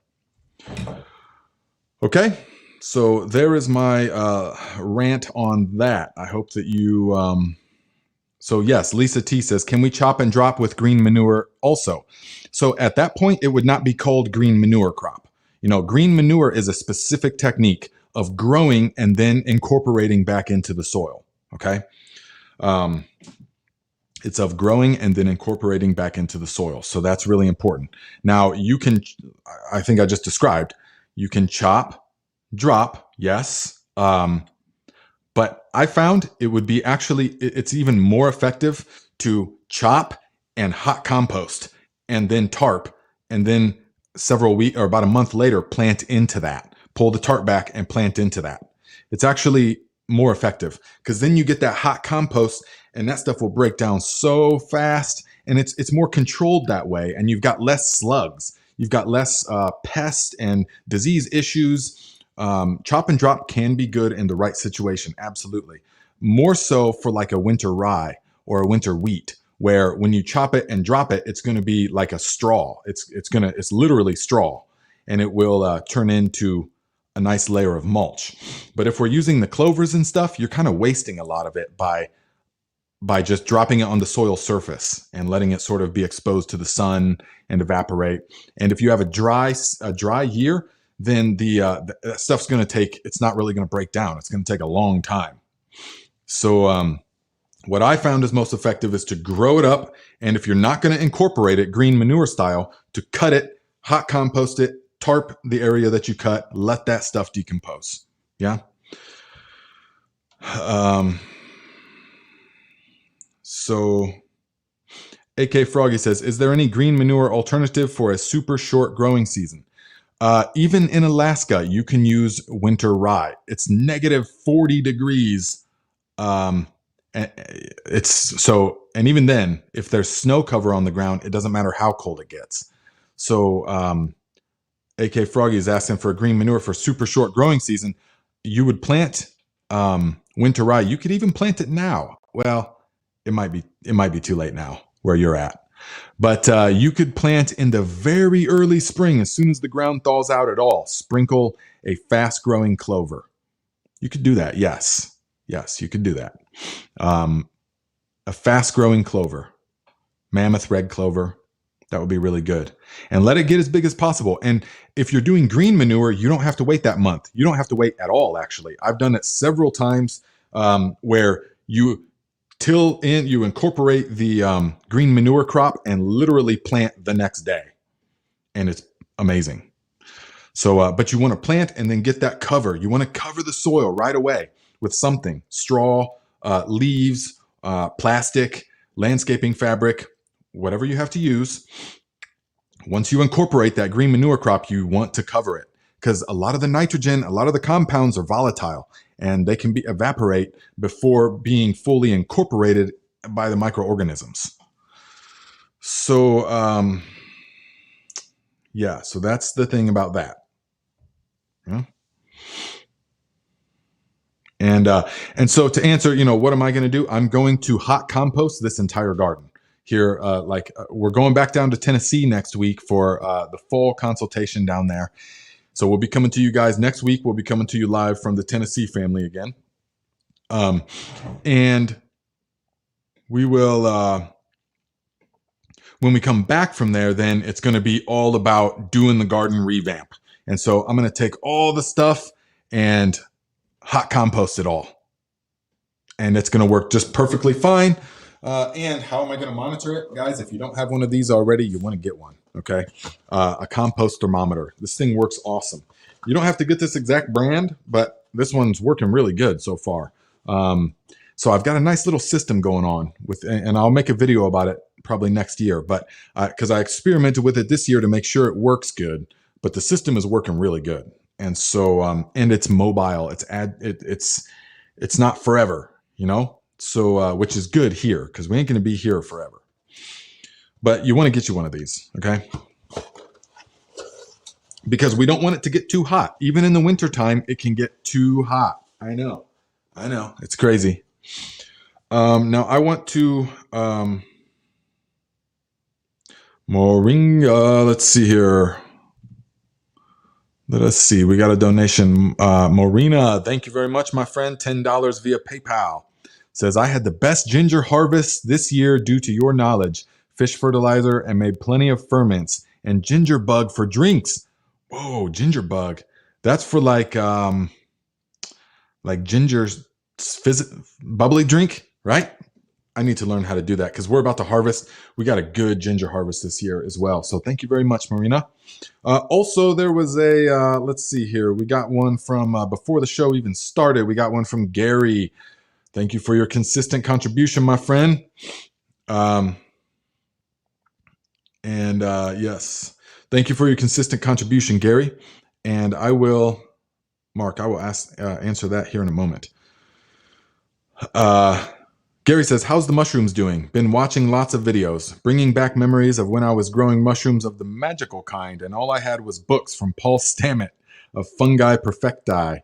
Okay, so there is my rant on that. I hope that you... So yes, Lisa T says, can we chop and drop with green manure also? So at that point, it would not be called green manure crop. Green manure is a specific technique of growing and then incorporating back into the soil. Okay. It's of growing and then incorporating back into the soil. So that's really important. Now you can, I think I just described, you can chop, drop. Yes. But I found it would be it's even more effective to chop and hot compost and then tarp, and then several weeks or about a month later, plant into that. Pull the tarp back and plant into that. It's actually more effective because then you get that hot compost and that stuff will break down so fast, and it's more controlled that way, and you've got less slugs. You've got less pest and disease issues. Chop and drop can be good in the right situation. Absolutely. More so for like a winter rye or a winter wheat, where when you chop it and drop it, it's going to be like a straw. It's literally straw, and it will turn into a nice layer of mulch. But if we're using the clovers and stuff, you're kind of wasting a lot of it by just dropping it on the soil surface and letting it sort of be exposed to the sun and evaporate. And if you have a dry year, then that stuff's going to it's not really going to break down. It's going to take a long time. So what I found is most effective is to grow it up. And if you're not going to incorporate it green manure style, to cut it, hot compost it, tarp the area that you cut, let that stuff decompose. Yeah. So AK Froggy says, is there any green manure alternative for a super short growing season? Even in Alaska, you can use winter rye. It's -40 degrees It's so, and even then, if there's snow cover on the ground, it doesn't matter how cold it gets. So, AK Froggy is asking for a green manure for super short growing season. You would plant winter rye. You could even plant it now. Well, it might be too late now where you're at. But you could plant in the very early spring, as soon as the ground thaws out at all. Sprinkle a fast-growing clover. You could do that. Yes, you could do that. A fast-growing clover, mammoth red clover. That would be really good. And let it get as big as possible. And if you're doing green manure, you don't have to wait that month. You don't have to wait at all, actually. I've done it several times where you till in, you incorporate the green manure crop and literally plant the next day. And it's amazing. So, but you want to plant and then get that cover. You want to cover the soil right away with something, straw, leaves, plastic, landscaping fabric, whatever you have to use. Once you incorporate that green manure crop, you want to cover it because a lot of the nitrogen, a lot of the compounds are volatile and they can evaporate before being fully incorporated by the microorganisms. So, yeah, so that's the thing about that. Yeah. And so to answer, what am I going to do? I'm going to hot compost this entire garden. Here, we're going back down to Tennessee next week for the fall consultation down there. So we'll be coming to you guys next week. We'll be coming to you live from the Tennessee family again. And we will, when we come back from there, then it's going to be all about doing the garden revamp. And so I'm going to take all the stuff and hot compost it all. And it's going to work just perfectly fine. And how am I going to monitor it? Guys, if you don't have one of these already, you want to get one, okay? A compost thermometer. This thing works awesome. You don't have to get this exact brand, but this one's working really good so far. So I've got a nice little system going on with, and I'll make a video about it probably next year, but because I experimented with it this year to make sure it works good, but the system is working really good. And so, and it's mobile. It's not forever, So, which is good here because we ain't going to be here forever. But you want to get you one of these, okay? Because we don't want it to get too hot. Even in the wintertime, it can get too hot. I know. It's crazy. Now I want to Moringa. Let's see here. Let us see. We got a donation. Morena, thank you very much, my friend. $10 via PayPal. Says, I had the best ginger harvest this year due to your knowledge. Fish fertilizer and made plenty of ferments and ginger bug for drinks. Whoa, ginger bug. That's for like ginger's bubbly drink, right? I need to learn how to do that because we're about to harvest. We got a good ginger harvest this year as well. So thank you very much, Marina. Also, there was a, let's see here. We got one from before the show even started. We got one from Gary. Thank you for your consistent contribution, my friend. Yes, thank you for your consistent contribution, Gary. And I will, Mark, I will answer that here in a moment. Gary says, how's the mushrooms doing? Been watching lots of videos, bringing back memories of when I was growing mushrooms of the magical kind, and all I had was books from Paul Stammet of Fungi Perfecti.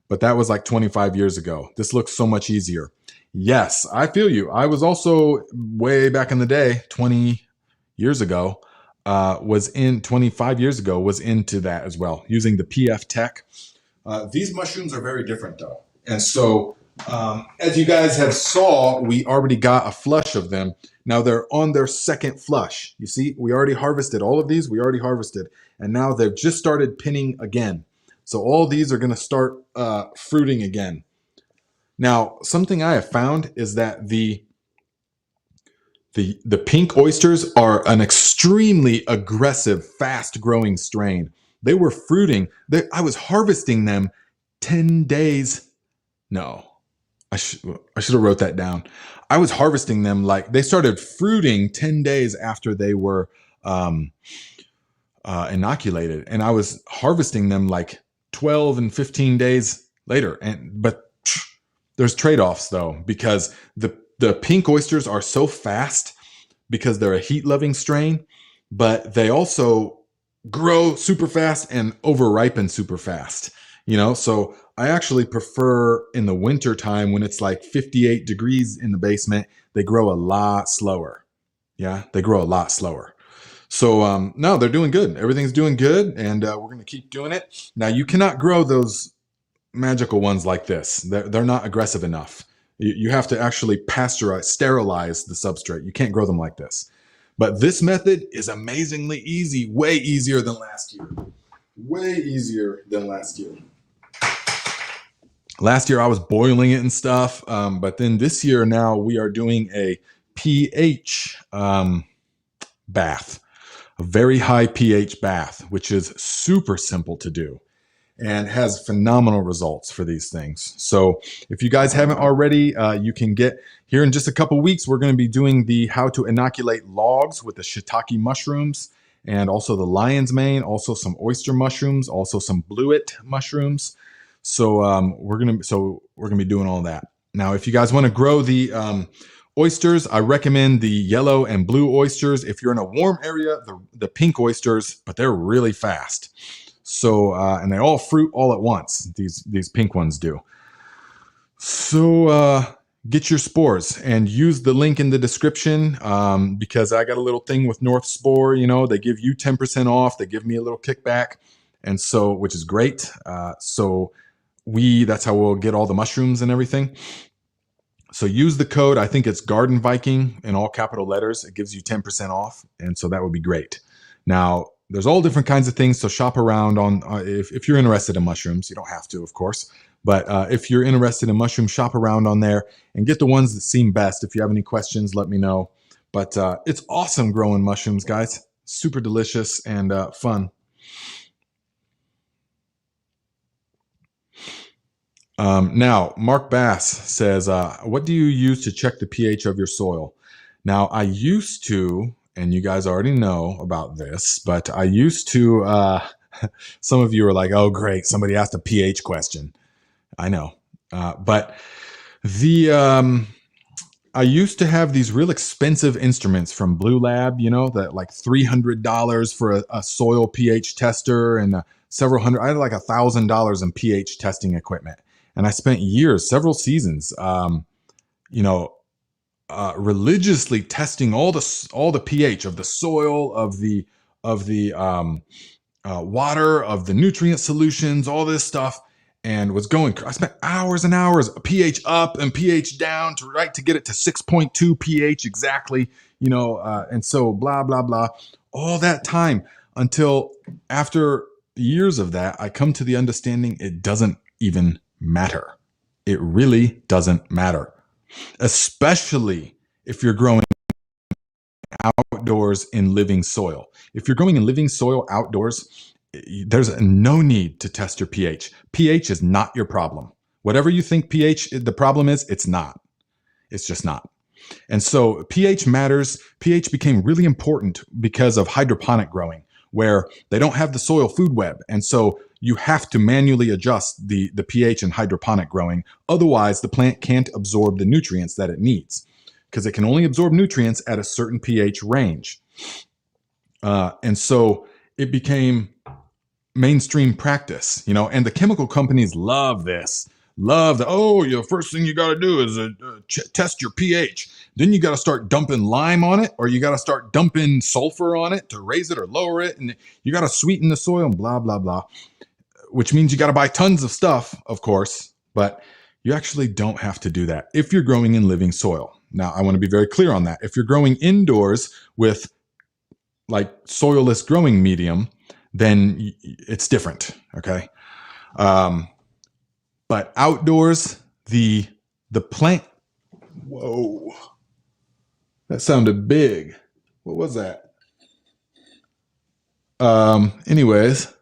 But that was like 25 years ago. This looks so much easier. Yes, I feel you. I was also way back in the day, 20 years ago, 25 years ago, was into that as well, using the PF Tech. These mushrooms are very different though. And so, as you guys have saw, we already got a flush of them. Now they're on their second flush. You see, we already harvested all of these. We already harvested. And now they've just started pinning again. So all these are going to start fruiting again. Now, something I have found is that the pink oysters are an extremely aggressive, fast-growing strain. They were fruiting. I was harvesting them 10 days. No, I should have wrote that down. I was harvesting them like they started fruiting 10 days after they were inoculated, and I was harvesting them like 12 and 15 days later. But There's trade-offs though, because the pink oysters are so fast because they're a heat-loving strain, but they also grow super fast and over-ripen super fast. So I actually prefer in the winter time when it's like 58 degrees in the basement, they grow a lot slower. Yeah, they grow a lot slower. So no, they're doing good. Everything's doing good, and we're going to keep doing it. Now, you cannot grow those magical ones like this. They're not aggressive enough. You have to actually sterilize the substrate. You can't grow them like this. But this method is amazingly easy, way easier than last year. Way easier than last year. Last year I was boiling it and stuff, but then this year now we are doing a pH bath, a very high pH bath, which is super simple to do and has phenomenal results for these things. So if you guys haven't already, you can get here in just a couple weeks. We're going to be doing the how to inoculate logs with the shiitake mushrooms and also the lion's mane, also some oyster mushrooms, also some bluet mushrooms. So we're gonna be doing all that. Now, if you guys want to grow the oysters, I recommend the yellow and blue oysters. If you're in a warm area, the pink oysters, but they're really fast. So and they all fruit all at once. These pink ones do. So get your spores and use the link in the description because I got a little thing with North Spore. They give you 10% off. They give me a little kickback, and so which is great. That's how we'll get all the mushrooms and everything. So use the code. I think it's Garden Viking in all capital letters. It gives you 10% off, and so that would be great. Now, there's all different kinds of things. So shop around on if you're interested in mushrooms. You don't have to, of course, but if you're interested in mushrooms, shop around on there and get the ones that seem best. If you have any questions, let me know. But it's awesome growing mushrooms, guys. Super delicious and fun. Now, Mark Bass says, what do you use to check the pH of your soil? Now, I used to, and you guys already know about this, but I used to, some of you are like, oh, great, somebody asked a pH question. I know. But I used to have these real expensive instruments from Blue Lab, that like $300 for a soil pH tester and several hundred. I had like $1,000 in pH testing equipment. And I spent years, several seasons, religiously testing all the pH of the soil, of the water, of the nutrient solutions, all this stuff, and was going. I spent hours and hours, pH up and pH down to get it to 6.2 pH exactly, and so blah blah blah, all that time until after years of that, I come to the understanding it doesn't even matter. It really doesn't matter, especially if you're growing outdoors in living soil. If you're growing in living soil outdoors, there's no need to test your pH. pH is not your problem. Whatever you think pH, the problem is, it's not. It's just not. And so pH matters. pH became really important because of hydroponic growing, where they don't have the soil food web. And so you have to manually adjust the pH in hydroponic growing. Otherwise, the plant can't absorb the nutrients that it needs because it can only absorb nutrients at a certain pH range. And so it became mainstream practice, and the chemical companies love this. The first thing you got to do is test your pH. Then you got to start dumping lime on it, or you got to start dumping sulfur on it to raise it or lower it. And you got to sweeten the soil and blah, blah, blah, which means you got to buy tons of stuff, of course, but you actually don't have to do that if you're growing in living soil. Now, I want to be very clear on that. If you're growing indoors with like soilless growing medium, then it's different. Okay. But outdoors, the plant, whoa, that sounded big. What was that? Anyways,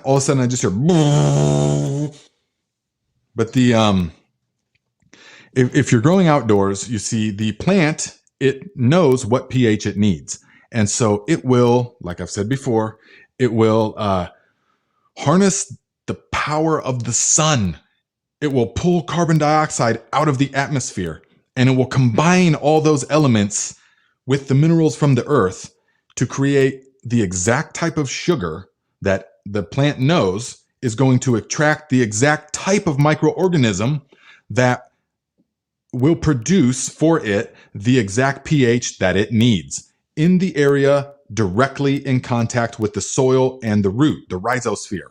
all of a sudden I just hear, but if you're growing outdoors, you see the plant, it knows what pH it needs. And so it will, like I've said before, it will harness the power of the sun it will pull carbon dioxide out of the atmosphere, and it will combine all those elements with the minerals from the earth to create the exact type of sugar that the plant knows is going to attract the exact type of microorganism that will produce for it the exact pH that it needs in the area directly in contact with the soil and the root, the rhizosphere.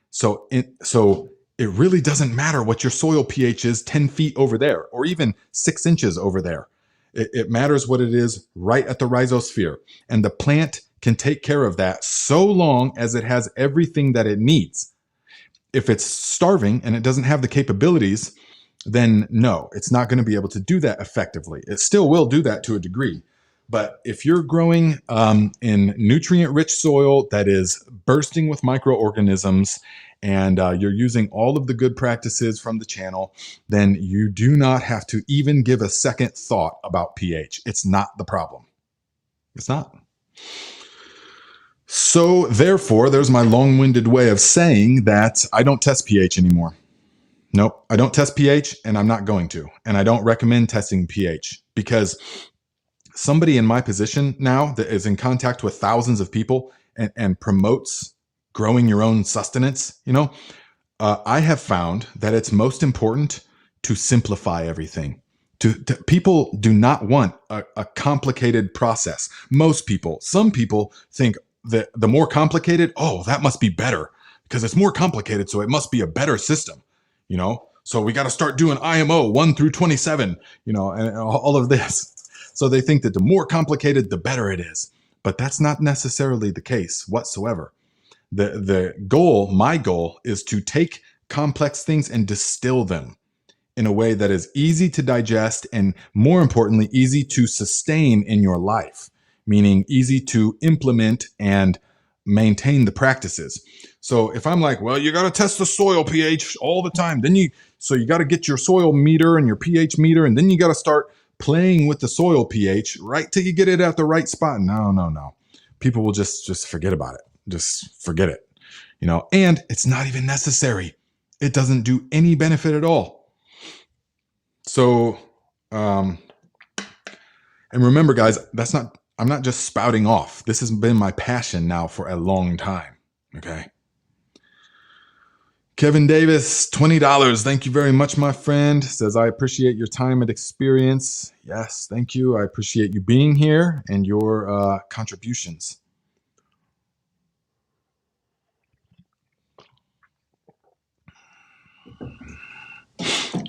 So it really doesn't matter what your soil pH is 10 feet over there or even 6 inches over there. It matters what it is right at the rhizosphere. And the plant can take care of that so long as it has everything that it needs. If it's starving and it doesn't have the capabilities, then no, it's not going to be able to do that effectively. It still will do that to a degree. But if you're growing in nutrient-rich soil that is bursting with microorganisms, and you're using all of the good practices from the channel, then you do not have to even give a second thought about pH. It's not the problem. It's not. So therefore, there's my long-winded way of saying that I don't test pH anymore. Nope, I don't test pH, and I'm not going to. And I don't recommend testing pH, because somebody in my position now that is in contact with thousands of people and promotes growing your own sustenance, I have found that it's most important to simplify everything. People do not want a complicated process. Most people, some people think that the more complicated, oh, that must be better because it's more complicated, so it must be a better system, So we got to start doing IMO 1 through 27, and all of this. So they think that the more complicated, the better it is. But that's not necessarily the case whatsoever. My goal is to take complex things and distill them in a way that is easy to digest and, more importantly, easy to sustain in your life, meaning easy to implement and maintain the practices. So if I'm like, well, you got to test the soil pH all the time, so you got to get your soil meter and your pH meter, and then you got to start playing with the soil pH right till you get it at the right spot. No. People will just forget about it. Just forget it, and it's not even necessary. It doesn't do any benefit at all. So, and remember, guys, I'm not just spouting off. This has been my passion now for a long time. Okay. Kevin Davis, $20. Thank you very much, my friend. Says, I appreciate your time and experience. Yes, thank you. I appreciate you being here and your contributions.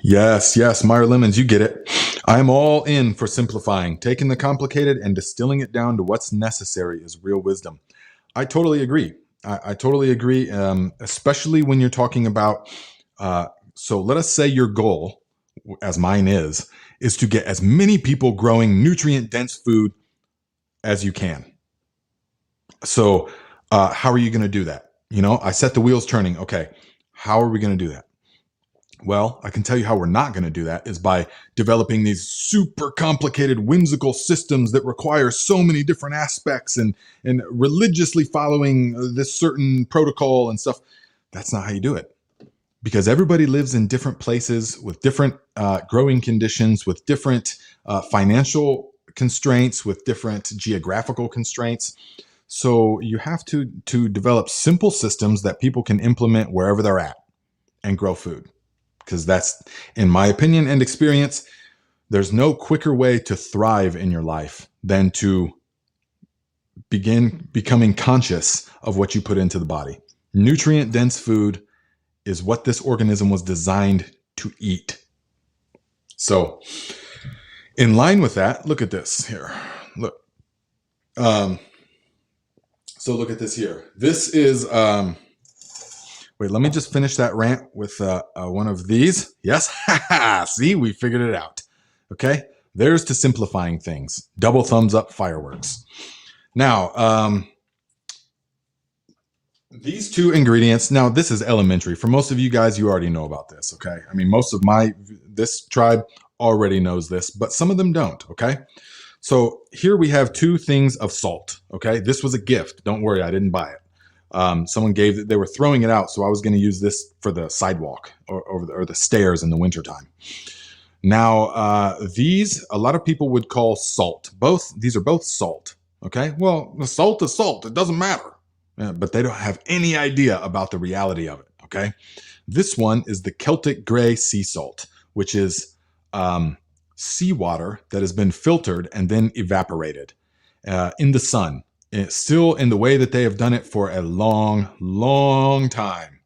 Yes, Meyer Lemons, you get it. I'm all in for simplifying. Taking the complicated and distilling it down to what's necessary is real wisdom. I totally agree. I totally agree, especially when you're talking about, so let us say your goal, as mine is to get as many people growing nutrient-dense food as you can. So how are you going to do that? I set the wheels turning. Okay, how are we going to do that? Well, I can tell you how we're not going to do that is by developing these super complicated, whimsical systems that require so many different aspects and religiously following this certain protocol and stuff. That's not how you do it, because everybody lives in different places with different growing conditions, with different financial constraints, with different geographical constraints. So you have to develop simple systems that people can implement wherever they're at and grow food. Because that's, in my opinion and experience, there's no quicker way to thrive in your life than to begin becoming conscious of what you put into the body. Nutrient-dense food is what this organism was designed to eat. So, in line with that, look at this here. Look. So look at this here. This is... Wait, let me just finish that rant with one of these. Yes, see, we figured it out. Okay, there's to simplifying things. Double thumbs up fireworks. Now, these two ingredients, now this is elementary. For most of you guys, you already know about this, okay? I mean, most of this tribe already knows this, but some of them don't, okay? So here we have 2 things of salt, okay? This was a gift. Don't worry, I didn't buy it. Someone they were throwing it out, so I was going to use this for the sidewalk or the stairs in the wintertime. Now, a lot of people would call salt. These are both salt. Okay, well, the salt is salt. It doesn't matter. But they don't have any idea about the reality of it. Okay, this one is the Celtic gray sea salt, which is seawater that has been filtered and then evaporated in the sun. It's still in the way that they have done it for a long, long time.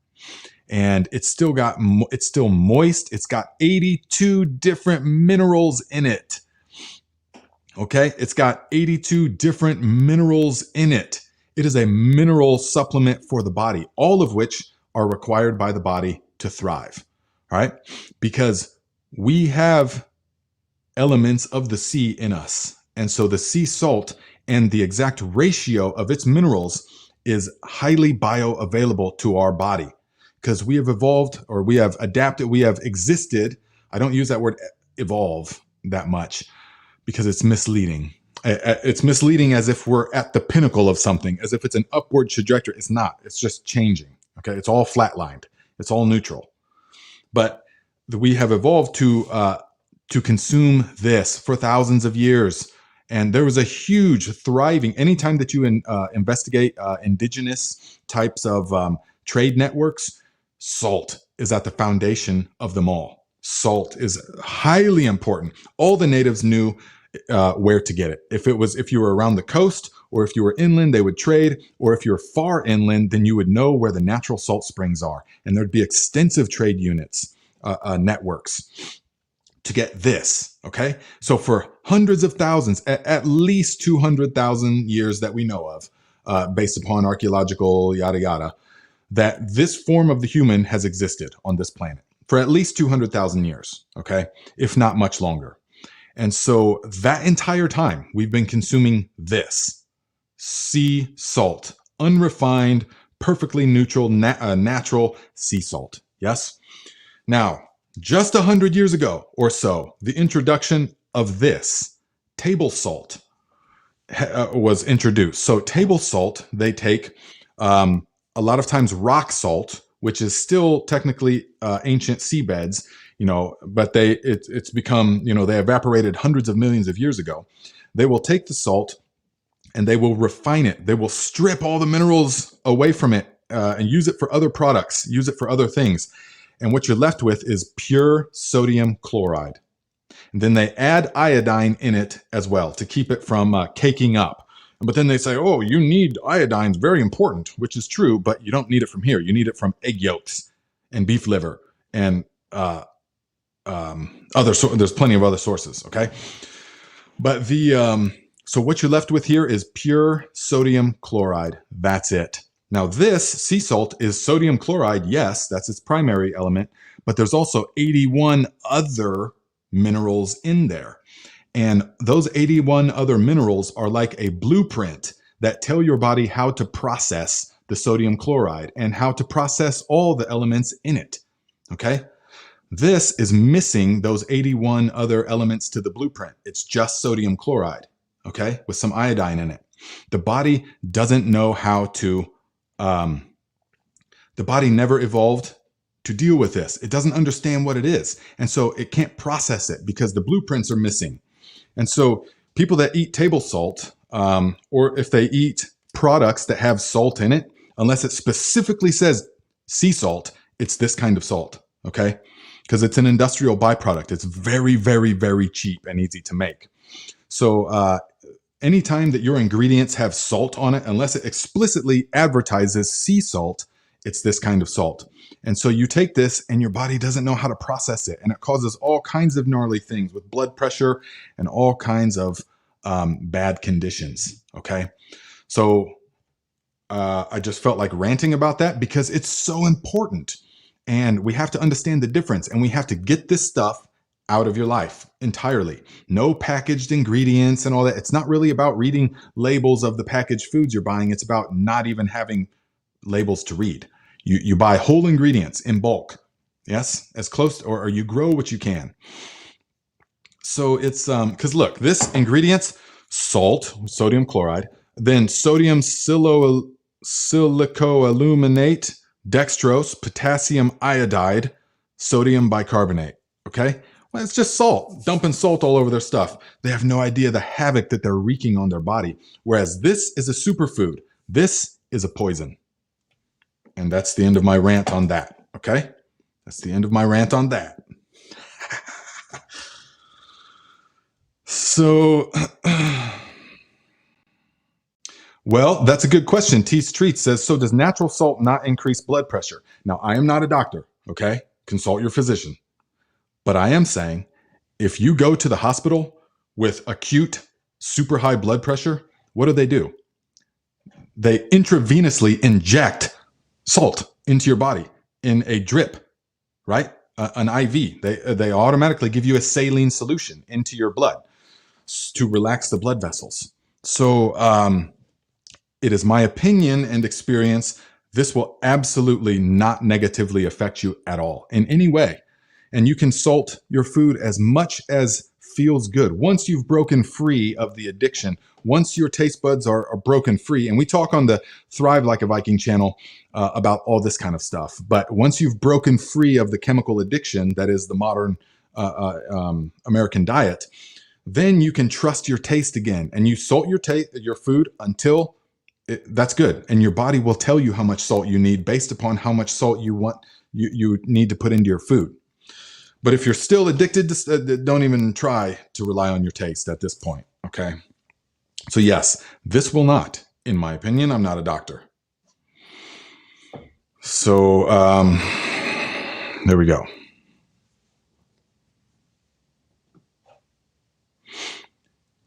And it's still moist. It's got 82 different minerals in it. Okay, it's got 82 different minerals in it. It is a mineral supplement for the body, all of which are required by the body to thrive. All right, because we have elements of the sea in us. And so the sea salt and the exact ratio of its minerals is highly bioavailable to our body because we have evolved, or we have adapted, we have existed. I don't use that word evolve that much because it's misleading. It's misleading as if we're at the pinnacle of something, as if it's an upward trajectory. It's not. It's just changing. Okay, it's all flatlined. It's all neutral. But we have evolved to consume this for thousands of years. And there was a huge thriving, anytime that you investigate indigenous types of trade networks, salt is at the foundation of them all. Salt is highly important. All the natives knew where to get it. If you were around the coast, or if you were inland, they would trade, or if you're far inland, then you would know where the natural salt springs are. And there'd be extensive trade units, networks to get this, okay? So for hundreds of thousands, at least 200,000 years that we know of, based upon archaeological yada yada, that this form of the human has existed on this planet for at least 200,000 years, okay? If not much longer. And so that entire time, we've been consuming this sea salt, unrefined, perfectly neutral, natural sea salt, yes? Now, just 100 years ago or so, the introduction of this table salt was introduced. So table salt, they take a lot of times rock salt, which is still technically ancient seabeds, but it's become, they evaporated hundreds of millions of years ago. They will take the salt and they will refine it. They will strip all the minerals away from it and use it for other products, use it for other things. And what you're left with is pure sodium chloride. And then they add iodine in it as well to keep it from caking up. But then they say, oh, you need iodine, it's very important, which is true, but you don't need it from here. You need it from egg yolks and beef liver and there's plenty of other sources, okay? But so what you're left with here is pure sodium chloride. That's it. Now this sea salt is sodium chloride. Yes, that's its primary element, but there's also 81 other minerals in there. And those 81 other minerals are like a blueprint that tell your body how to process the sodium chloride and how to process all the elements in it, okay? This is missing those 81 other elements to the blueprint. It's just sodium chloride, okay, with some iodine in it. The body doesn't know how to, the body never evolved to deal with this. It doesn't understand what it is. And so it can't process it because the blueprints are missing. And so people that eat table salt, or if they eat products that have salt in it, unless it specifically says sea salt, it's this kind of salt, okay? Because it's an industrial byproduct. It's very, very, very cheap and easy to make. So anytime that your ingredients have salt on it, unless it explicitly advertises sea salt, it's this kind of salt. And so you take this and your body doesn't know how to process it. And it causes all kinds of gnarly things with blood pressure and all kinds of bad conditions, okay? So I just felt like ranting about that because it's so important. And we have to understand the difference, and we have to get this stuff out of your life entirely. No packaged ingredients and all that. It's not really about reading labels of the packaged foods you're buying. It's about not even having labels to read. You buy whole ingredients in bulk. Yes, as close, or you grow what you can. So it's, because look, this ingredients, salt, sodium chloride, then sodium silicoaluminate, dextrose, potassium iodide, sodium bicarbonate. Okay? Well, it's just salt, dumping salt all over their stuff. They have no idea the havoc that they're wreaking on their body. Whereas this is a superfood. This is a poison. And that's the end of my rant on that. Okay? That's the end of my rant on that. So, well, that's a good question. T Street says, so does natural salt not increase blood pressure? Now, I am not a doctor, okay? Consult your physician. But I am saying, if you go to the hospital with acute, super high blood pressure, what do? They intravenously inject salt into your body in a drip, right? An IV. They automatically give you a saline solution into your blood to relax the blood vessels. So it is my opinion and experience, this will absolutely not negatively affect you at all in any way. And you can salt your food as much as feels good. Once you've broken free of the addiction, once your taste buds are broken free, and we talk on the Thrive Like a Viking channel about all this kind of stuff. But once you've broken free of the chemical addiction that is the modern American diet, then you can trust your taste again, and you salt your food until that's good. And your body will tell you how much salt you need based upon how much salt you need to put into your food. But if you're still addicted, don't even try to rely on your taste at this point. Okay. So yes, this will not, in my opinion, I'm not a doctor. So there we go.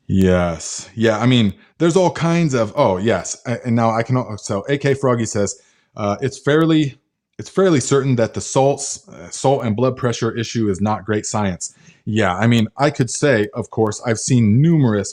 Yes. Yeah. I mean, there's all kinds of, oh yes. And now I can, so AK Froggy says, it's fairly certain that the salt and blood pressure issue is not great science. Yeah. I mean, I could say, of course, I've seen numerous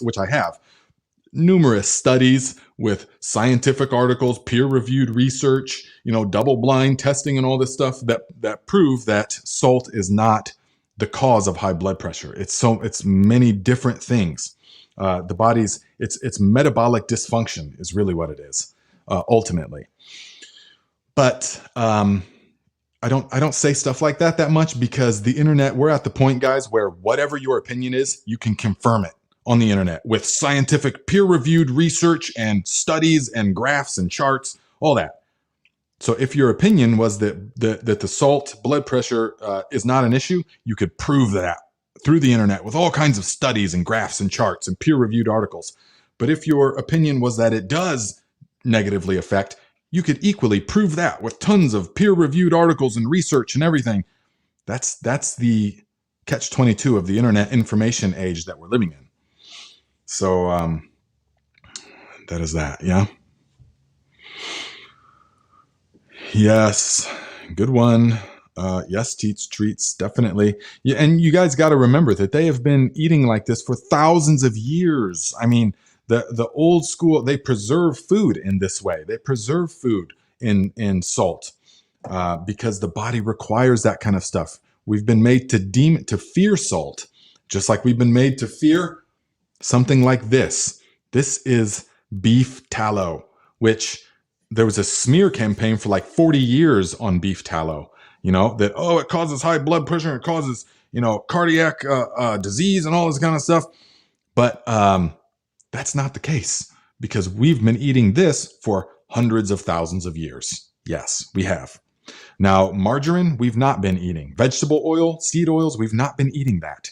studies with scientific articles, peer-reviewed research, double-blind testing and all this stuff that prove that salt is not the cause of high blood pressure. It's many different things. The body's it's metabolic dysfunction is really what it is, ultimately. But I don't say stuff like that much because the internet, we're at the point, guys, where whatever your opinion is, you can confirm it on the internet with scientific peer-reviewed research and studies and graphs and charts, all that. So if your opinion was that the salt blood pressure is not an issue, you could prove that through the internet with all kinds of studies and graphs and charts and peer-reviewed articles. But if your opinion was that it does negatively affect, you could equally prove that with tons of peer-reviewed articles and research and everything. That's the catch-22 of the internet information age that we're living in. So that is that, yeah. Yes, good one. Yes, Teats Treats, definitely. Yeah, and you guys got to remember that they have been eating like this for thousands of years. I mean, the old school, they preserve food in this way. They preserve food in salt because the body requires that kind of stuff. We've been made to fear salt, just like we've been made to fear something like this. This is beef tallow, which there was a smear campaign for like 40 years on beef tallow. That, it causes high blood pressure, it causes, cardiac disease and all this kind of stuff. But that's not the case because we've been eating this for hundreds of thousands of years. Yes, we have. Now, margarine, we've not been eating. Vegetable oil, seed oils, we've not been eating that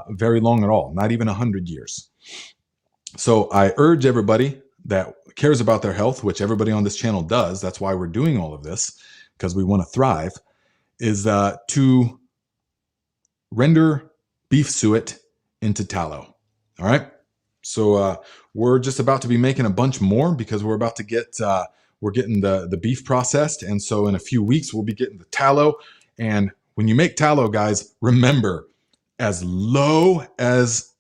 very long at all, not even 100 years. So I urge everybody that cares about their health, which everybody on this channel does, that's why we're doing all of this, because we want to thrive, is to render beef suet into tallow. All right. So we're just about to be making a bunch more because we're about to get, we're getting the beef processed. And so in a few weeks, we'll be getting the tallow. And when you make tallow, guys, remember, as low as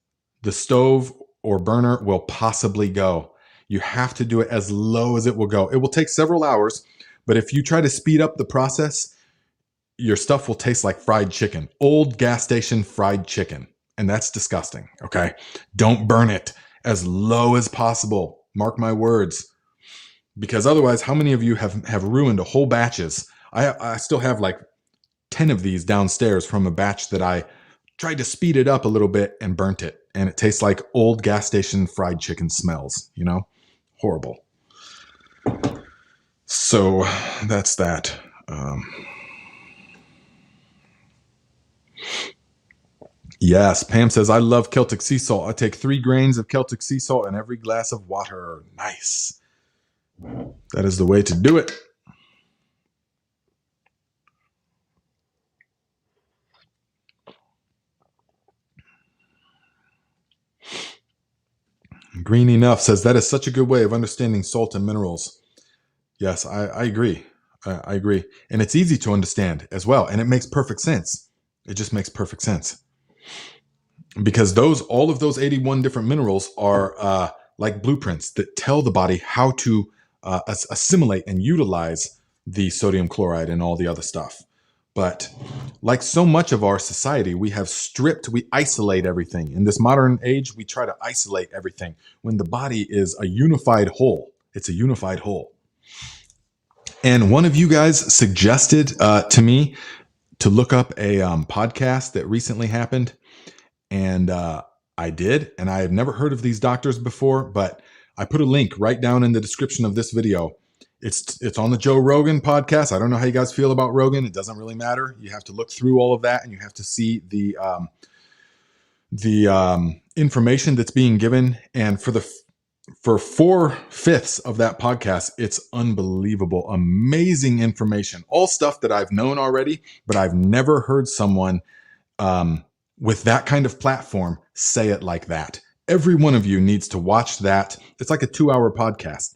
the stove or burner will possibly go, you have to do it as low as it will go. It will take several hours, but if you try to speed up the process, your stuff will taste like fried chicken, old gas station fried chicken. And that's disgusting. Okay. Don't burn it, as low as possible. Mark my words. Because otherwise, how many of you have ruined a whole batches? I still have like 10 of these downstairs from a batch that I tried to speed it up a little bit and burnt it. And it tastes like old gas station fried chicken smells, you know? Horrible. So that's that. Yes, Pam says, I love Celtic sea salt. I take 3 grains of Celtic sea salt in every glass of water. Nice. That is the way to do it. Green Enough says, that is such a good way of understanding salt and minerals. Yes, I agree. I agree. And it's easy to understand as well. And it makes perfect sense. It just makes perfect sense. Because all of those 81 different minerals are like blueprints that tell the body how to assimilate and utilize the sodium chloride and all the other stuff. But like so much of our society, we isolate everything. In this modern age, we try to isolate everything when the body is a unified whole. It's a unified whole. And one of you guys suggested to me to look up a podcast that recently happened. And I did. And I have never heard of these doctors before, but I put a link right down in the description of this video. It's on the Joe Rogan podcast. I don't know how you guys feel about Rogan. It doesn't really matter. You have to look through all of that and you have to see the information that's being given. And for 4/5 of that podcast, it's unbelievable, amazing information, all stuff that I've known already, but I've never heard someone with that kind of platform say it like that. Every one of you needs to watch that. It's like a 2-hour podcast.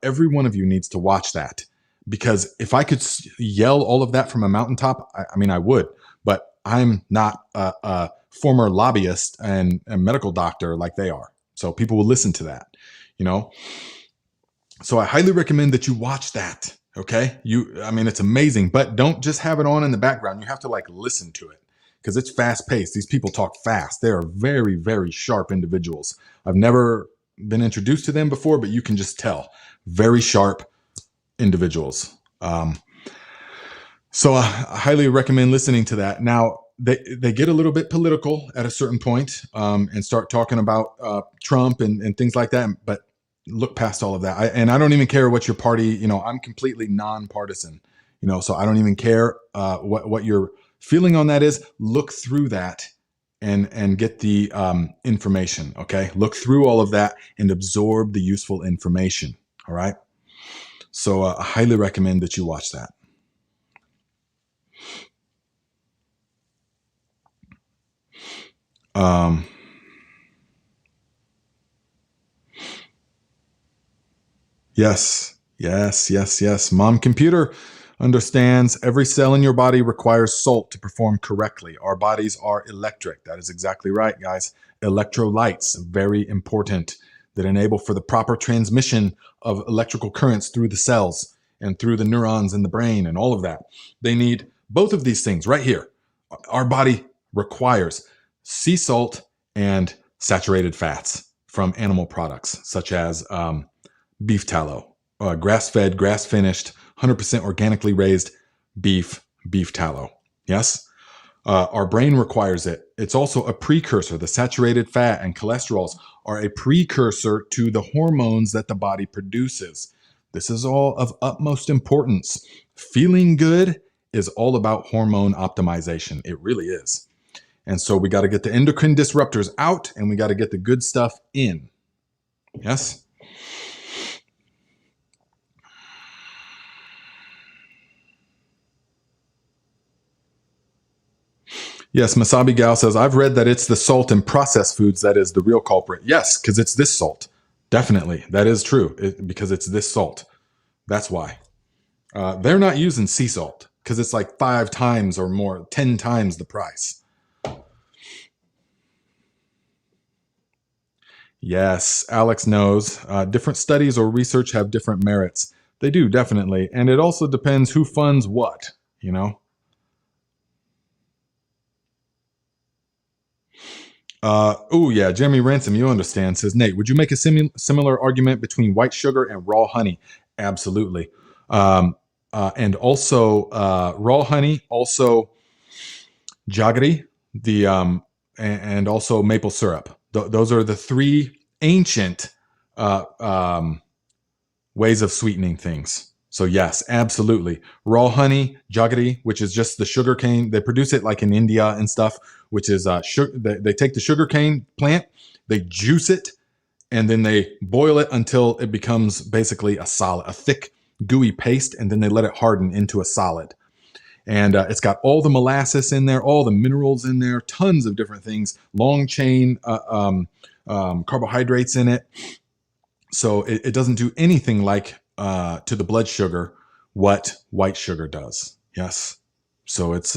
Every one of you needs to watch that, because if I could yell all of that from a mountaintop, I mean, I would, but I'm not a former lobbyist and a medical doctor like they are. So people will listen to that, you know? So I highly recommend that you watch that. Okay. It's amazing, but don't just have it on in the background. You have to like listen to it because it's fast paced. These people talk fast. They are very, very sharp individuals. I've never been introduced to them before, but you can just tell. Very sharp individuals. So I highly recommend listening to that. Now, they get a little bit political at a certain point, and start talking about Trump and things like that. But look past all of that. I don't even care what your party, I'm completely nonpartisan, so I don't even care what your feeling on that is. Look through that and get the information. Okay. Look through all of that and absorb the useful information. All right. So I highly recommend that you watch that. Yes. Mom Computer understands every cell in your body requires salt to perform correctly. Our bodies are electric. That is exactly right, guys. Electrolytes, very important, that enable for the proper transmission of electrical currents through the cells and through the neurons in the brain and all of that. They need both of these things right here. Our body requires sea salt and saturated fats from animal products, such as beef tallow, grass-fed, grass-finished, 100% organically raised beef tallow. Yes? Our brain requires it. It's also a precursor. The saturated fat and cholesterols are a precursor to the hormones that the body produces. This is all of utmost importance. Feeling good is all about hormone optimization. It really is. And so we got to get the endocrine disruptors out and we got to get the good stuff in. Yes? Yes, Masabi Gal says, I've read that it's the salt in processed foods that is the real culprit. Yes, because it's this salt. Definitely. That is true, because it's this salt. That's why. They're not using sea salt because it's like 5 times or more, 10 times the price. Yes, Alex knows. Different studies or research have different merits. They do, definitely. And it also depends who funds what, Oh yeah, Jeremy Ransom, you understand, says, Nate, would you make a similar argument between white sugar and raw honey? Absolutely. Um, and also raw honey, also jaggery, and also maple syrup. Those are the three ancient uh, um, ways of sweetening things. So yes, absolutely. Raw honey, jaggery, which is just the sugar cane. They produce it like in India and stuff, which is sugar. They take the sugar cane plant, they juice it, and then they boil it until it becomes basically a solid, a thick, gooey paste, and then they let it harden into a solid. And it's got all the molasses in there, all the minerals in there, tons of different things, long chain carbohydrates in it. So it doesn't do anything like to the blood sugar what white sugar does. Yes. So it's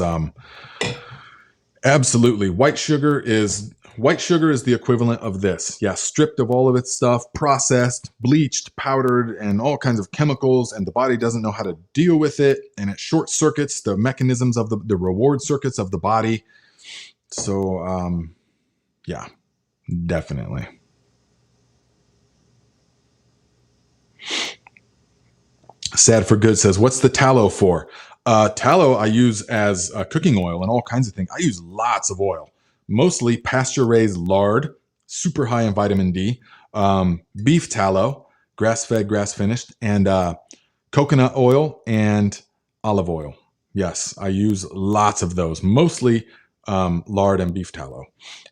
absolutely white sugar is the equivalent of this. Yeah, stripped of all of its stuff, processed, bleached, powdered, and all kinds of chemicals, and the body doesn't know how to deal with it, and it short circuits the mechanisms of the reward circuits of the body. So yeah, definitely. Sad for Good says, what's the tallow for? Tallow I use as cooking oil and all kinds of things. I use lots of oil, mostly pasture-raised lard, super high in vitamin D, beef tallow, grass-fed, grass-finished, and coconut oil and olive oil. Yes, I use lots of those, mostly lard and beef tallow.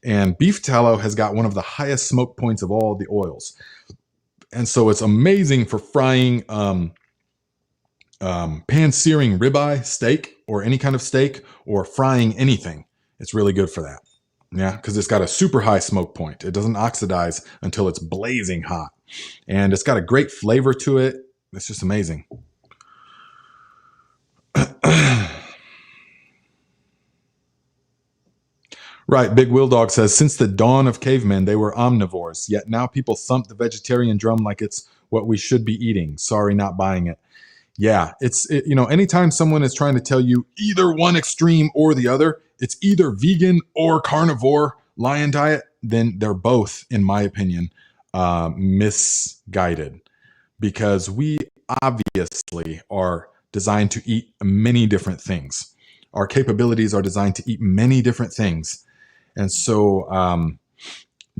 And beef tallow has got one of the highest smoke points of all the oils. And so it's amazing for frying pan-searing ribeye steak or any kind of steak or frying anything. It's really good for that. Yeah, because it's got a super high smoke point. It doesn't oxidize until it's blazing hot. And it's got a great flavor to it. It's just amazing. Right, Big Will Dog says, since the dawn of cavemen, they were omnivores, yet now people thump the vegetarian drum like it's what we should be eating. Sorry, not buying it. Yeah, anytime someone is trying to tell you either one extreme or the other, it's either vegan or carnivore lion diet, then they're both, in my opinion, misguided, because we obviously are designed to eat many different things. Our capabilities are designed to eat many different things. And so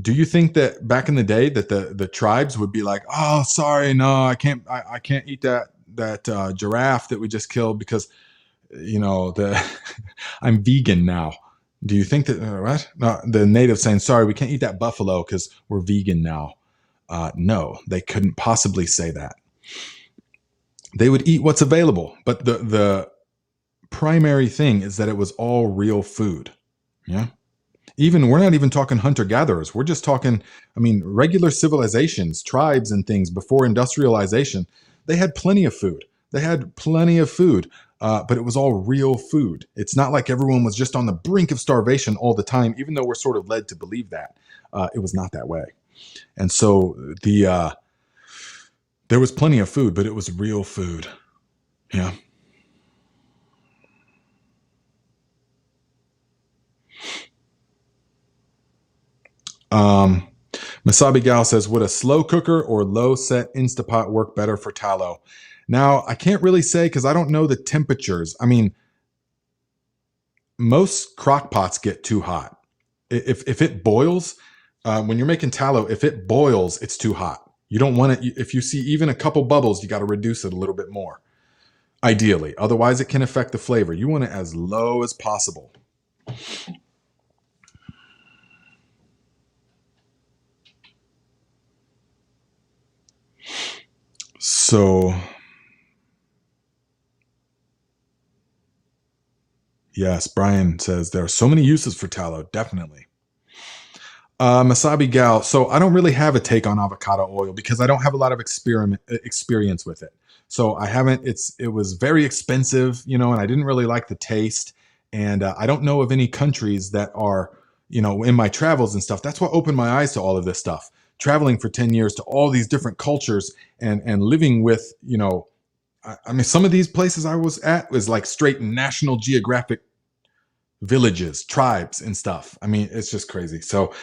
do you think that back in the day that the tribes would be like, oh, sorry, no, I can't eat that giraffe that we just killed because I'm vegan now? Do you think that what? No, the natives saying, sorry, we can't eat that buffalo because we're vegan now? No, they couldn't possibly say that. They would eat what's available, but the primary thing is that it was all real food. Yeah. We're not even talking hunter-gatherers. We're just talking, regular civilizations, tribes and things before industrialization. They had plenty of food. But it was all real food. It's not like everyone was just on the brink of starvation all the time, even though we're sort of led to believe that. It was not that way. And so there was plenty of food, but it was real food. Yeah. Masabi Gal says, would a slow cooker or low set Instapot work better for tallow? Now, I can't really say because I don't know the temperatures. Most crock pots get too hot. If it boils, when you're making tallow, if it boils, it's too hot. You don't want it. If you see even a couple bubbles, you got to reduce it a little bit more, ideally. Otherwise, it can affect the flavor. You want it as low as possible. So, yes, Brian says there are so many uses for tallow. Definitely. Masabi Gal. So I don't really have a take on avocado oil because I don't have a lot of experience with it. So I haven't. It was very expensive, and I didn't really like the taste. And I don't know of any countries that are, in my travels and stuff. That's what opened my eyes to all of this stuff. Traveling for 10 years to all these different cultures and living with, some of these places I was at was like straight National Geographic villages, tribes and stuff. It's just crazy. So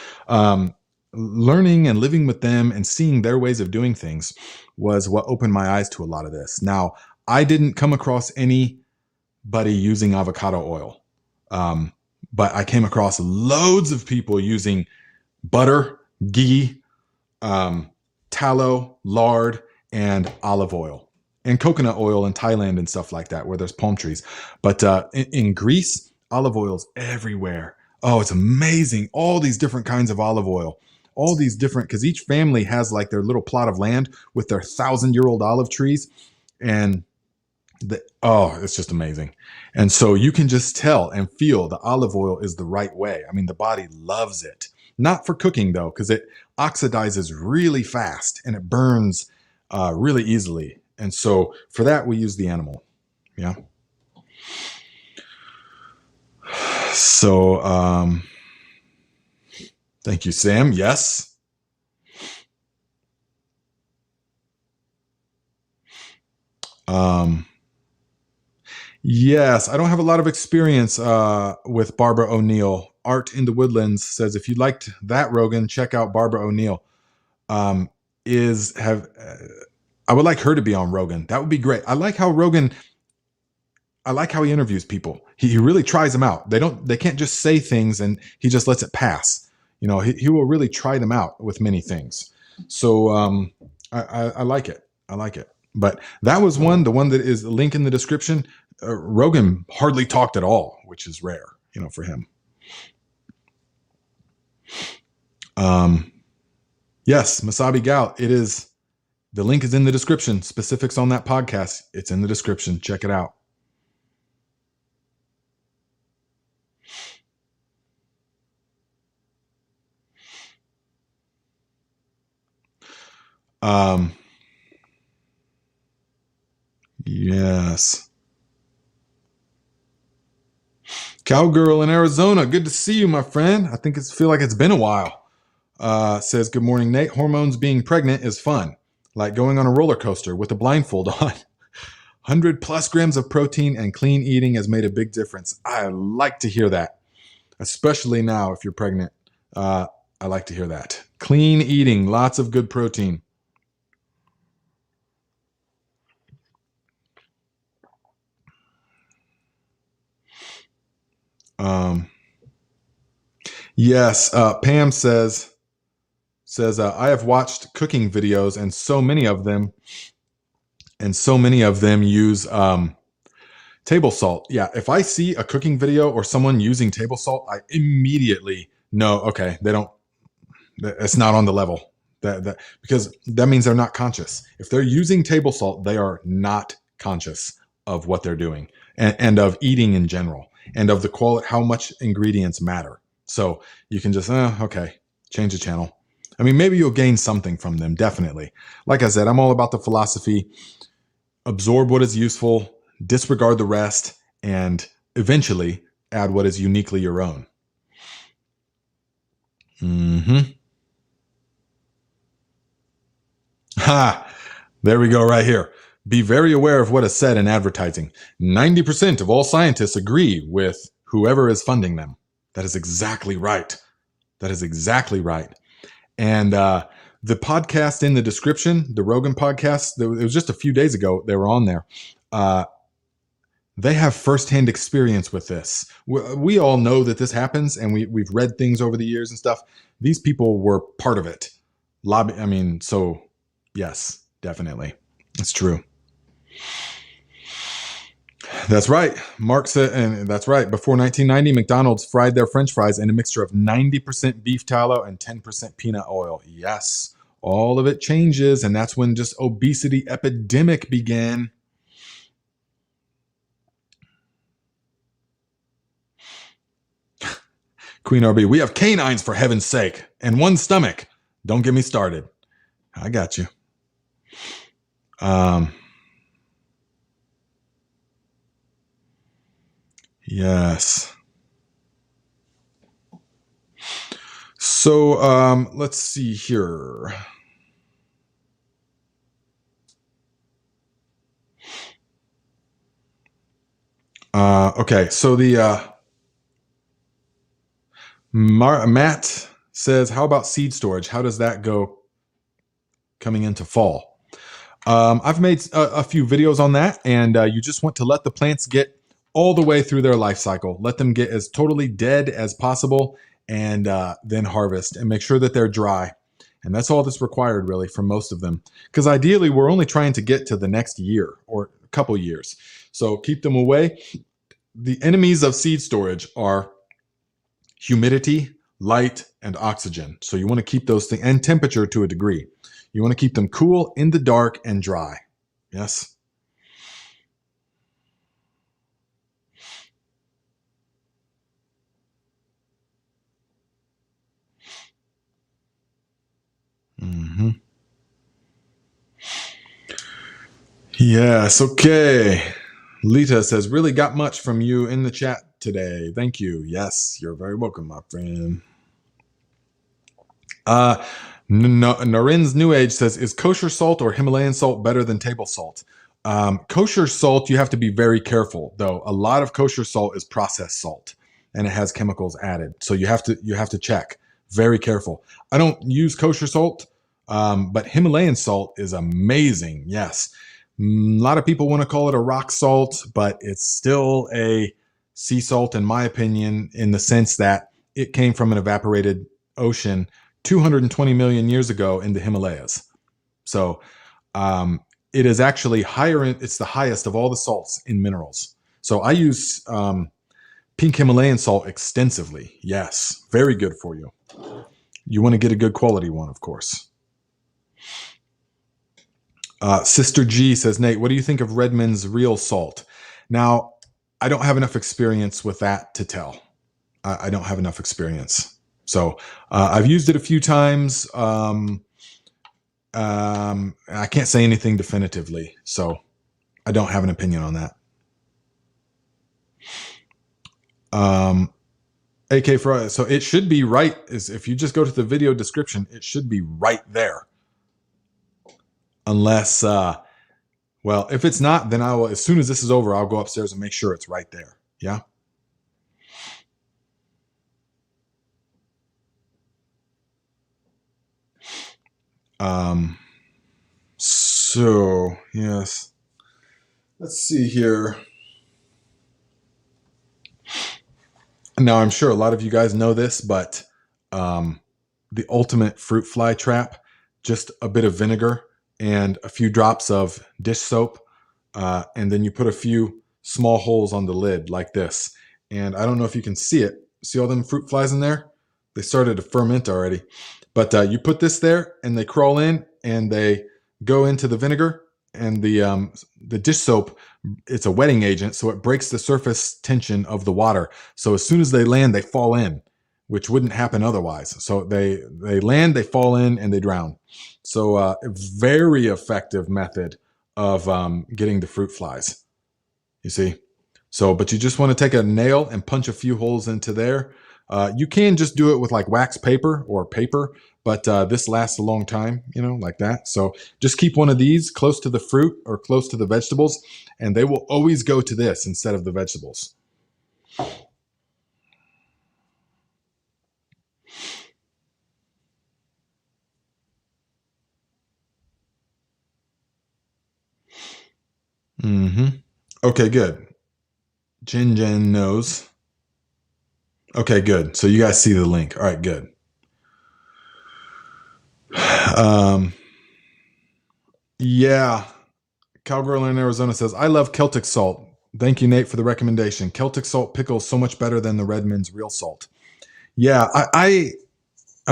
learning and living with them and seeing their ways of doing things was what opened my eyes to a lot of this. Now, I didn't come across anybody using avocado oil, but I came across loads of people using butter, ghee, tallow, lard, and olive oil, and coconut oil in Thailand and stuff like that, where there's palm trees. But in Greece, olive oil's everywhere. Oh, it's amazing. All these different kinds of olive oil, all these different, because each family has like their little plot of land with their 1,000-year-old olive trees. And it's just amazing. And so you can just tell and feel the olive oil is the right way. I mean, the body loves it. Not for cooking though, because it oxidizes really fast and it burns really easily. And so for that, we use the animal. Yeah. So thank you, Sam. Yes. Yes, I don't have a lot of experience with Barbara O'Neill. Art in the Woodlands says, if you liked that, Rogan, check out Barbara O'Neill. I would like her to be on Rogan. That would be great. I like how he interviews people. He really tries them out. They can't just say things and he just lets it pass. You know, he will really try them out with many things. So I like it. I like it. But that was the one that is the link in the description. Rogan hardly talked at all, which is rare, you know, for him. Yes, Masabi Gal, it is. The link is in the description. Specifics on that podcast, it's in the description. Check it out. Yes. Cowgirl in Arizona. Good to see you, my friend. I think feel like it's been a while. Says, good morning, Nate. Hormones being pregnant is fun. Like going on a roller coaster with a blindfold on. 100 plus grams of protein and clean eating has made a big difference. I like to hear that, especially now if you're pregnant. I like to hear that. Clean eating, lots of good protein. Yes, Pam says, I have watched cooking videos and so many of them use table salt. Yeah, if I see a cooking video or someone using table salt, I immediately know, okay, it's not on the level. Because that means they're not conscious. If they're using table salt, they are not conscious of what they're doing and of eating in general and of the quality, how much ingredients matter. So you can just, okay, change the channel. I mean, maybe you'll gain something from them, definitely. Like I said, I'm all about the philosophy. Absorb what is useful, disregard the rest, and eventually add what is uniquely your own. Ha! There we go right here. Be very aware of what is said in advertising. 90% of all scientists agree with whoever is funding them. That is exactly right. That is exactly right. And the podcast in the description, the Rogan podcast, it was just a few days ago, they were on there. They have firsthand experience with this. We all know that this happens, and we've read things over the years and stuff. These people were part of it. So yes, definitely. It's true. That's right. Mark said, and that's right. Before 1990, McDonald's fried their French fries in a mixture of 90% beef tallow and 10% peanut oil. Yes, all of it changes, and that's when just obesity epidemic began. Queen RB, we have canines for heaven's sake, and one stomach. Don't get me started. I got you. Yes. So let's see here. Okay, so the Matt says, how about seed storage? How does that go coming into fall? I've made a few videos on that, and you just want to let the plants get all the way through their life cycle. Let them get as totally dead as possible, and then harvest and make sure that they're dry. And that's all that's required really for most of them. Because ideally, we're only trying to get to the next year or a couple years. So keep them away. The enemies of seed storage are humidity, light, and oxygen. So you want to keep those things, and temperature to a degree. You want to keep them cool, in the dark, and dry. Yes? Mm-hmm. Yes, okay. Lita says, really got much from you in the chat today. Thank you. Yes, you're very welcome, my friend. Narin's New Age says, is kosher salt or Himalayan salt better than table salt? Kosher salt, you have to be very careful, though. A lot of kosher salt is processed salt, and it has chemicals added. So you have to check. Very careful. I don't use kosher salt, but Himalayan salt is amazing. Yes. A lot of people want to call it a rock salt, but it's still a sea salt, in my opinion, in the sense that it came from an evaporated ocean 220 million years ago in the Himalayas. So it is actually higher. It's the highest of all the salts in minerals. So I use pink Himalayan salt extensively. Yes, very good for you. You want to get a good quality one, of course. Sister G says, Nate, what do you think of Redmond's real salt? Now, I don't have enough experience with that to tell. I don't have enough experience. So I've used it a few times. I can't say anything definitively. So I don't have an opinion on that. AK for so it should be right. Is if you just go to the video description, it should be right there. Unless, well, if it's not, then I will, as soon as this is over, I'll go upstairs and make sure it's right there. Yeah. So yes, let's see here. Now I'm sure a lot of you guys know this, but, the ultimate fruit fly trap, just a bit of vinegar and a few drops of dish soap. And then you put a few small holes on the lid like this. And I don't know if you can see it. See all them fruit flies in there? They started to ferment already. But you put this there and they crawl in and they go into the vinegar, and the dish soap, it's a wetting agent, so it breaks the surface tension of the water. So as soon as they land, they fall in, which wouldn't happen otherwise. So they land, they fall in, and they drown. So a very effective method of getting the fruit flies, you see. So, but you just want to take a nail and punch a few holes into there. You can just do it with like wax paper or paper, but this lasts a long time, you know, like that. So just keep one of these close to the fruit or close to the vegetables, and they will always go to this instead of the vegetables. Okay, good. Jen knows. Okay, good. So you guys see the link. All right, good. Yeah. Cowgirl in Arizona says, I love Celtic salt. Thank you, Nate, for the recommendation. Celtic salt pickles so much better than the Redmond's real salt. Yeah, I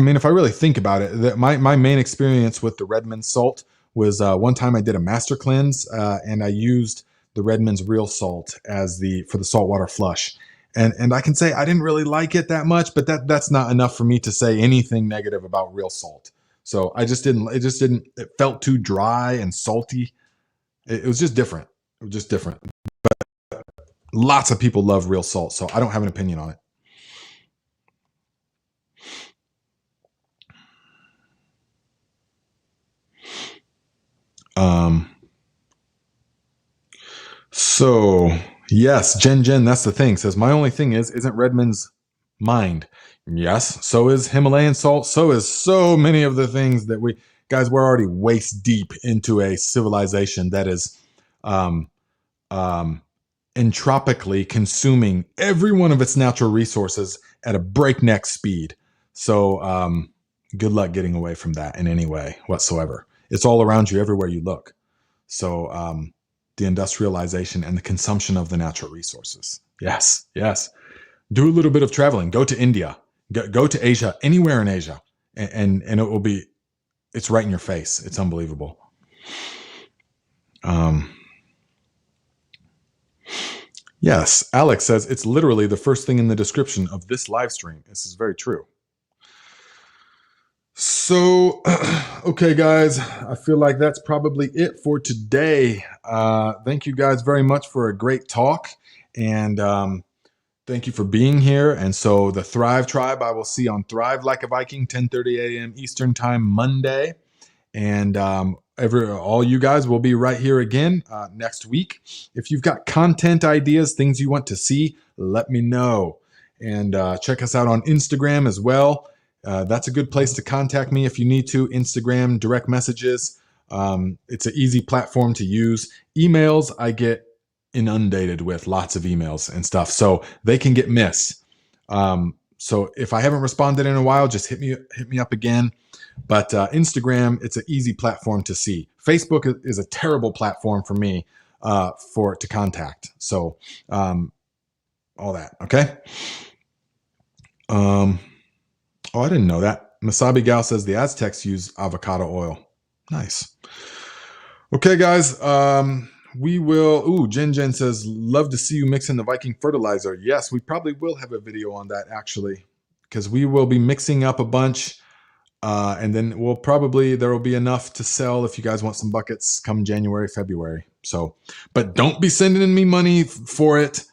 mean, if I really think about it, my main experience with the Redmond salt was one time I did a master cleanse, and I used the Redmond's real salt as for the saltwater flush. And I can say I didn't really like it that much, but that's not enough for me to say anything negative about real salt. So I just didn't. It felt too dry and salty. It was just different. It was just different. But lots of people love real salt, so I don't have an opinion on it. So yes, Jen, that's the thing. Says, my only thing isn't Redmond's mind. Yes, so is Himalayan salt. So is so many of the things that we're already waist deep into a civilization that is um, um, entropically consuming every one of its natural resources at a breakneck speed. So good luck getting away from that in any way whatsoever. It's all around you everywhere you look. So the industrialization and the consumption of the natural resources. Yes, yes. Do a little bit of traveling. Go to India. Go to Asia. Anywhere in Asia, and it will be. It's right in your face. It's unbelievable. Yes, Alex says it's literally the first thing in the description of this live stream. This is very true. So, okay, guys, I feel like that's probably it for today. Thank you guys very much for a great talk, and thank you for being here. And so the Thrive Tribe, I will see on Thrive Like a Viking, 10:30 a.m. Eastern Time, Monday. And all you guys will be right here again next week. If you've got content ideas, things you want to see, let me know. And check us out on Instagram as well. That's a good place to contact me if you need to. Instagram, direct messages. It's an easy platform to use. Emails, I get inundated with lots of emails and stuff, so they can get missed. So if I haven't responded in a while, just hit me up again. But Instagram, it's an easy platform to see. Facebook is a terrible platform for me to contact. So all that, okay? Oh, I didn't know that. Masabi Gal says the Aztecs use avocado oil. Nice. Okay, guys. We will. Ooh, Jen says, love to see you mixing the Viking fertilizer. Yes, we probably will have a video on that actually, because we will be mixing up a bunch. And then there will be enough to sell if you guys want some buckets come January, February. So, but don't be sending me money for it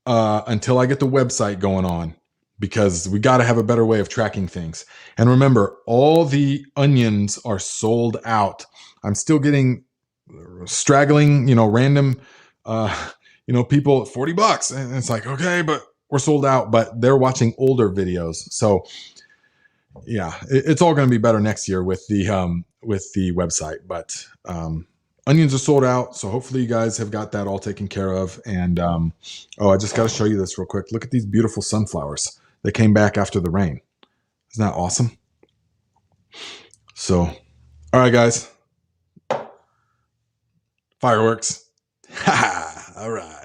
until I get the website going on, because we got to have a better way of tracking things. And remember, all the onions are sold out. I'm still getting straggling, random, people at $40. And it's like, okay, but we're sold out, but they're watching older videos. So yeah, it's all going to be better next year with the website, but onions are sold out. So hopefully you guys have got that all taken care of. And I just got to show you this real quick. Look at these beautiful sunflowers. They came back after the rain. Isn't that awesome? So, all right, guys. Fireworks. All right.